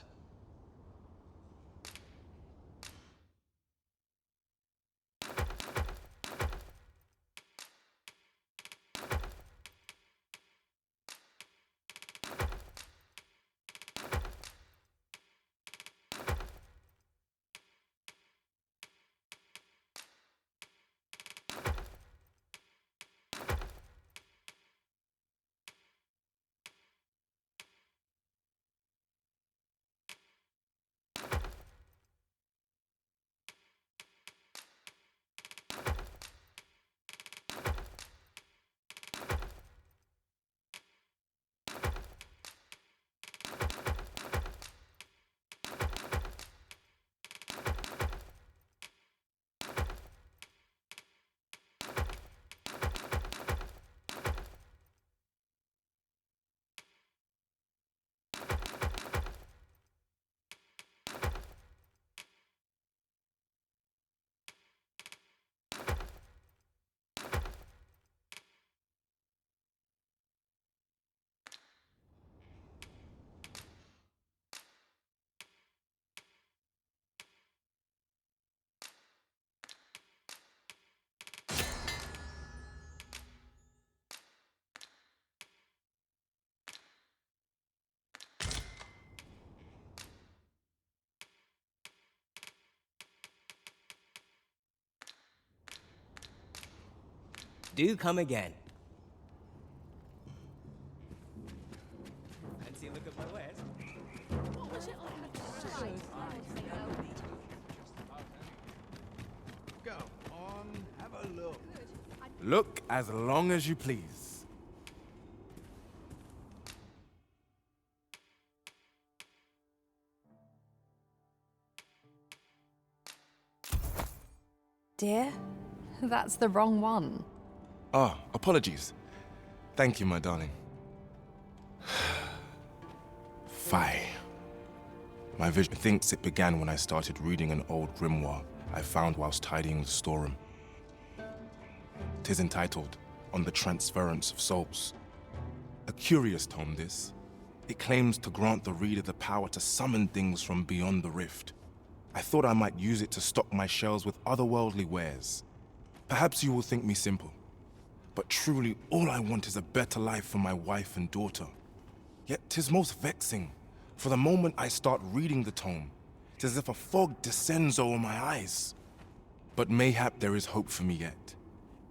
Do come again. Fancy a look at my wares? Go on, have a look. Look as long as you please. Dear, that's the wrong one. Ah, apologies. Thank you, my darling. Fie. My vision thinks it began when I started reading an old grimoire I found whilst tidying the storeroom. 'Tis entitled, On the Transference of Souls. A curious tome, this. It claims to grant the reader the power to summon things from beyond the rift. I thought I might use it to stock my shelves with otherworldly wares. Perhaps you will think me simple. But truly, all I want is a better life for my wife and daughter. Yet 'tis most vexing, for the moment I start reading the tome, 'tis as if a fog descends over my eyes. But mayhap there is hope for me yet,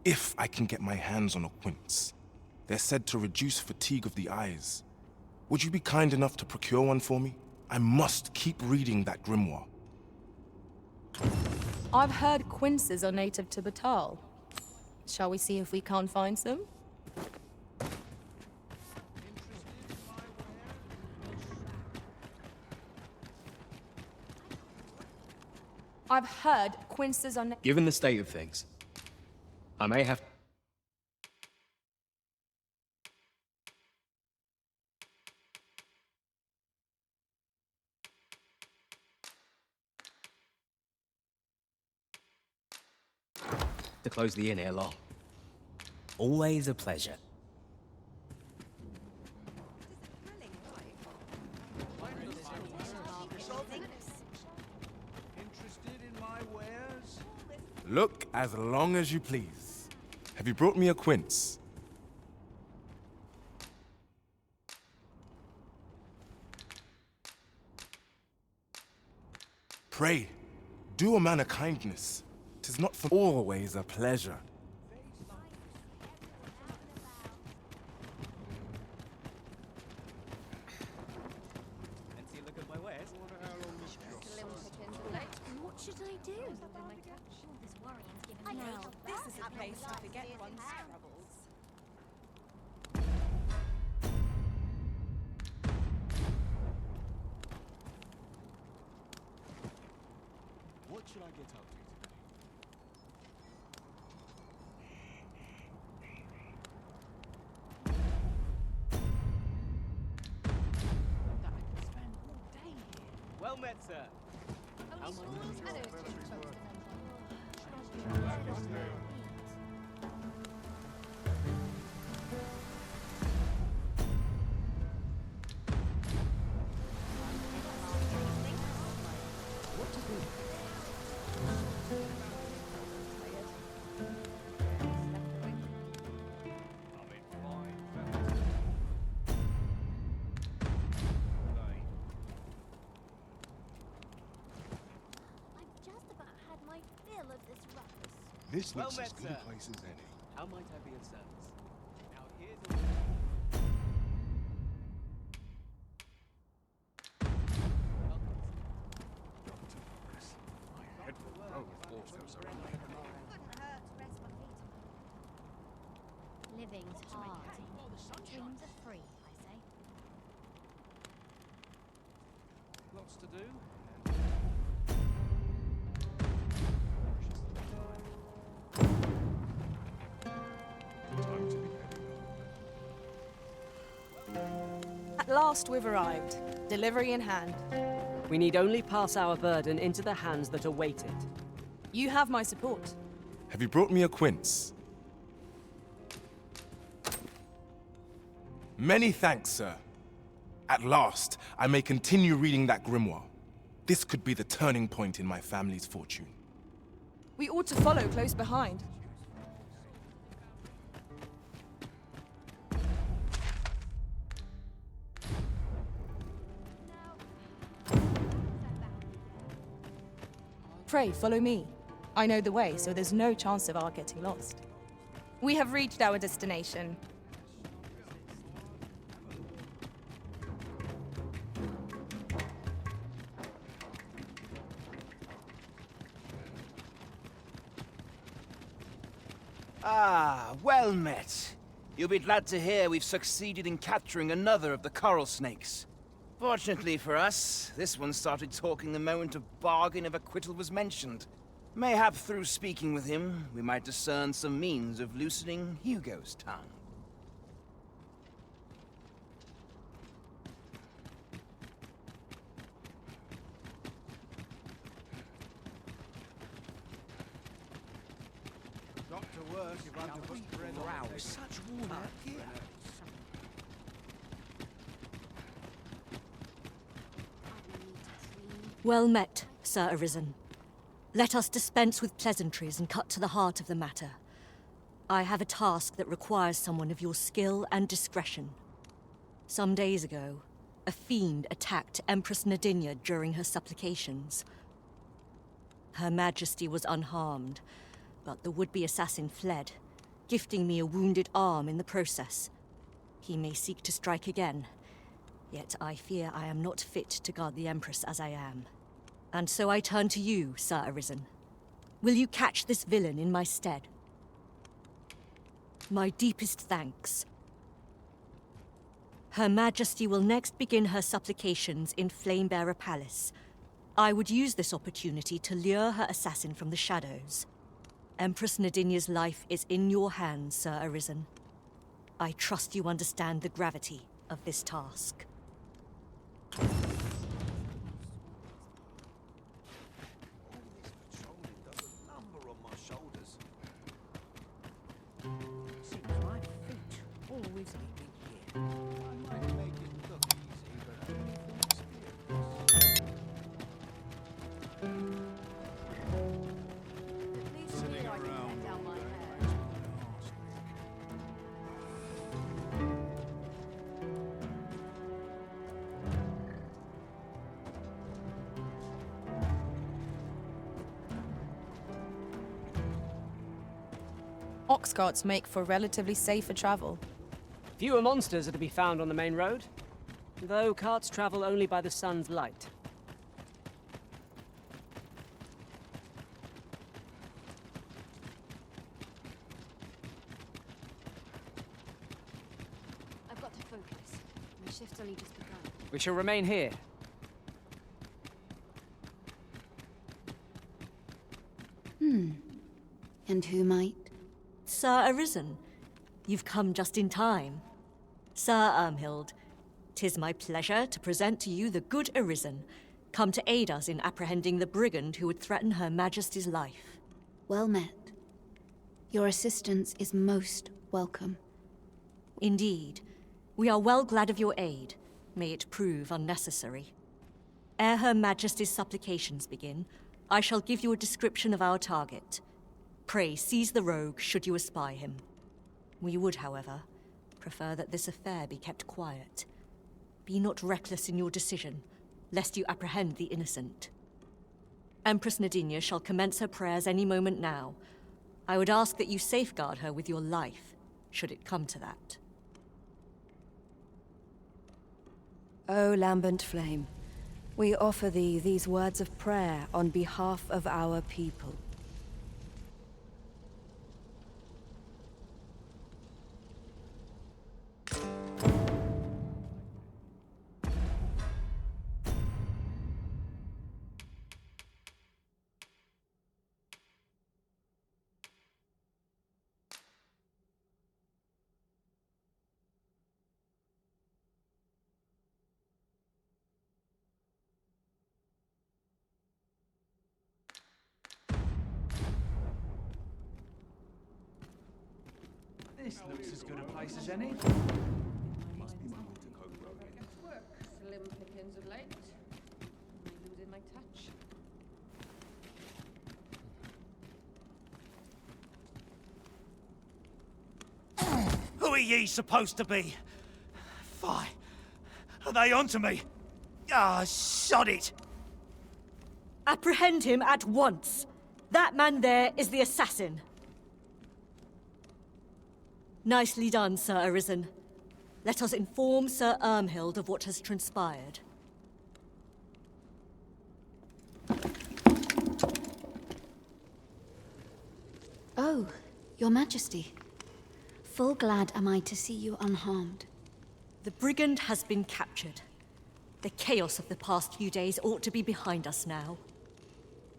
if I can get my hands on a quince. They're said to reduce fatigue of the eyes. Would you be kind enough to procure one for me? I must keep reading that grimoire. I've heard quinces are native to Batal. Shall we see if we can't find some? I've heard quinces are Given the state of things, I may have... to close the inn ere long. Always a pleasure. wares? Look as long as you please. Have you brought me a quince? Pray, do a man a kindness. 'Tis not for always a pleasure. Fancy a look at my wares? What should I do? This worrying's giving me Now, this is a place to forget one's troubles. What should I get up to today? Well met, sir. How much? I've just about had my fill of this ruckus. This Well looks met, as good sir. a place as any. How might I be of service? Now here's Living's hard. Dreams are free, I say. Lots to do. At last we've arrived. Delivery in hand. We need only pass our burden into the hands that await it. You have my support. Have you brought me a quince? Many thanks, sir. At last, I may continue reading that grimoire. This could be the turning point in my family's fortune. We ought to follow close behind. Pray, follow me. I know the way, so there's no chance of our getting lost. We have reached our destination. Ah, well met. You'll be glad to hear we've succeeded in capturing another of the coral snakes. Fortunately for us, this one started talking the moment a bargain of acquittal was mentioned. Mayhap through speaking with him, we might discern some means of loosening Hugo's tongue. Got to work if I'm to put bread on the table. Such worn out gear. Well met, Sir Arisen. Let us dispense with pleasantries and cut to the heart of the matter. I have a task that requires someone of your skill and discretion. Some days ago, a fiend attacked Empress Nadinia during her supplications. Her Majesty was unharmed, but the would-be assassin fled, gifting me a wounded arm in the process. He may seek to strike again, yet I fear I am not fit to guard the Empress as I am. And so I turn to you, Sir Arisen. Will you catch this villain in my stead? My deepest thanks. Her Majesty will next begin her supplications in Flamebearer Palace. I would use this opportunity to lure her assassin from the shadows. Empress Nadinia's life is in your hands, Sir Arisen. I trust you understand the gravity of this task. Always leaving here. I might make it look easy, but only from experience. ox carts make for relatively safer travel. Fewer monsters are to be found on the main road, though carts travel only by the sun's light. I've got to focus. My shift's only just begun. We shall remain here. And who might? Sir Arisen, you've come just in time. Sir Ermhild, 'tis my pleasure to present to you the good Arisen, come to aid us in apprehending the brigand who would threaten Her Majesty's life. Well met. Your assistance is most welcome. Indeed. We are well glad of your aid. May it prove unnecessary. Ere Her Majesty's supplications begin, I shall give you a description of our target. Pray seize the rogue should you espy him. We would, however, prefer that this affair be kept quiet. Be not reckless in your decision, lest you apprehend the innocent. Empress Nadinia shall commence her prayers any moment now. I would ask that you safeguard her with your life, should it come to that. O lambent flame, we offer thee these words of prayer on behalf of our people. This looks as good a place as any. Slim pickings of late. I'm losing my touch. Who are ye supposed to be? Fie. Are they onto me? Ah, sod it! Apprehend him at once! That man there is the assassin. Nicely done, Sir Arisen. Let us inform Sir Ermhild of what has transpired. Oh, Your Majesty. Full glad am I to see you unharmed. The brigand has been captured. The chaos of the past few days ought to be behind us now.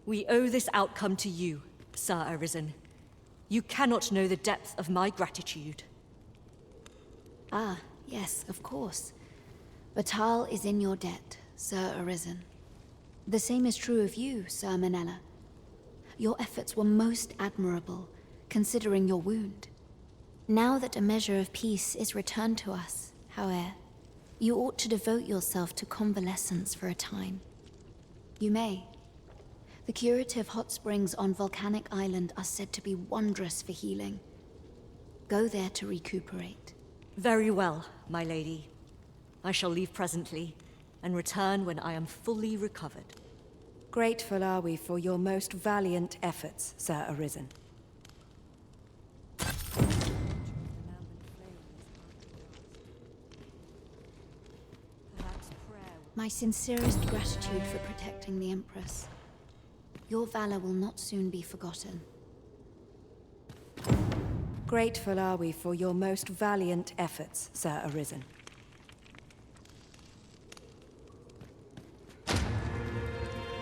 We owe this outcome to you, Sir Arisen. You cannot know the depth of my gratitude. Ah, yes, of course. Batal is in your debt, Sir Arisen. The same is true of you, Sir Manella. Your efforts were most admirable, considering your wound. Now that a measure of peace is returned to us, however, you ought to devote yourself to convalescence for a time. You may. The curative hot springs on Volcanic Island are said to be wondrous for healing. Go there to recuperate. Very well, my lady. I shall leave presently, and return when I am fully recovered. Grateful are we for your most valiant efforts, Sir Arisen. My sincerest gratitude for protecting the Empress. Your valor will not soon be forgotten. Grateful are we for your most valiant efforts, Sir Arisen.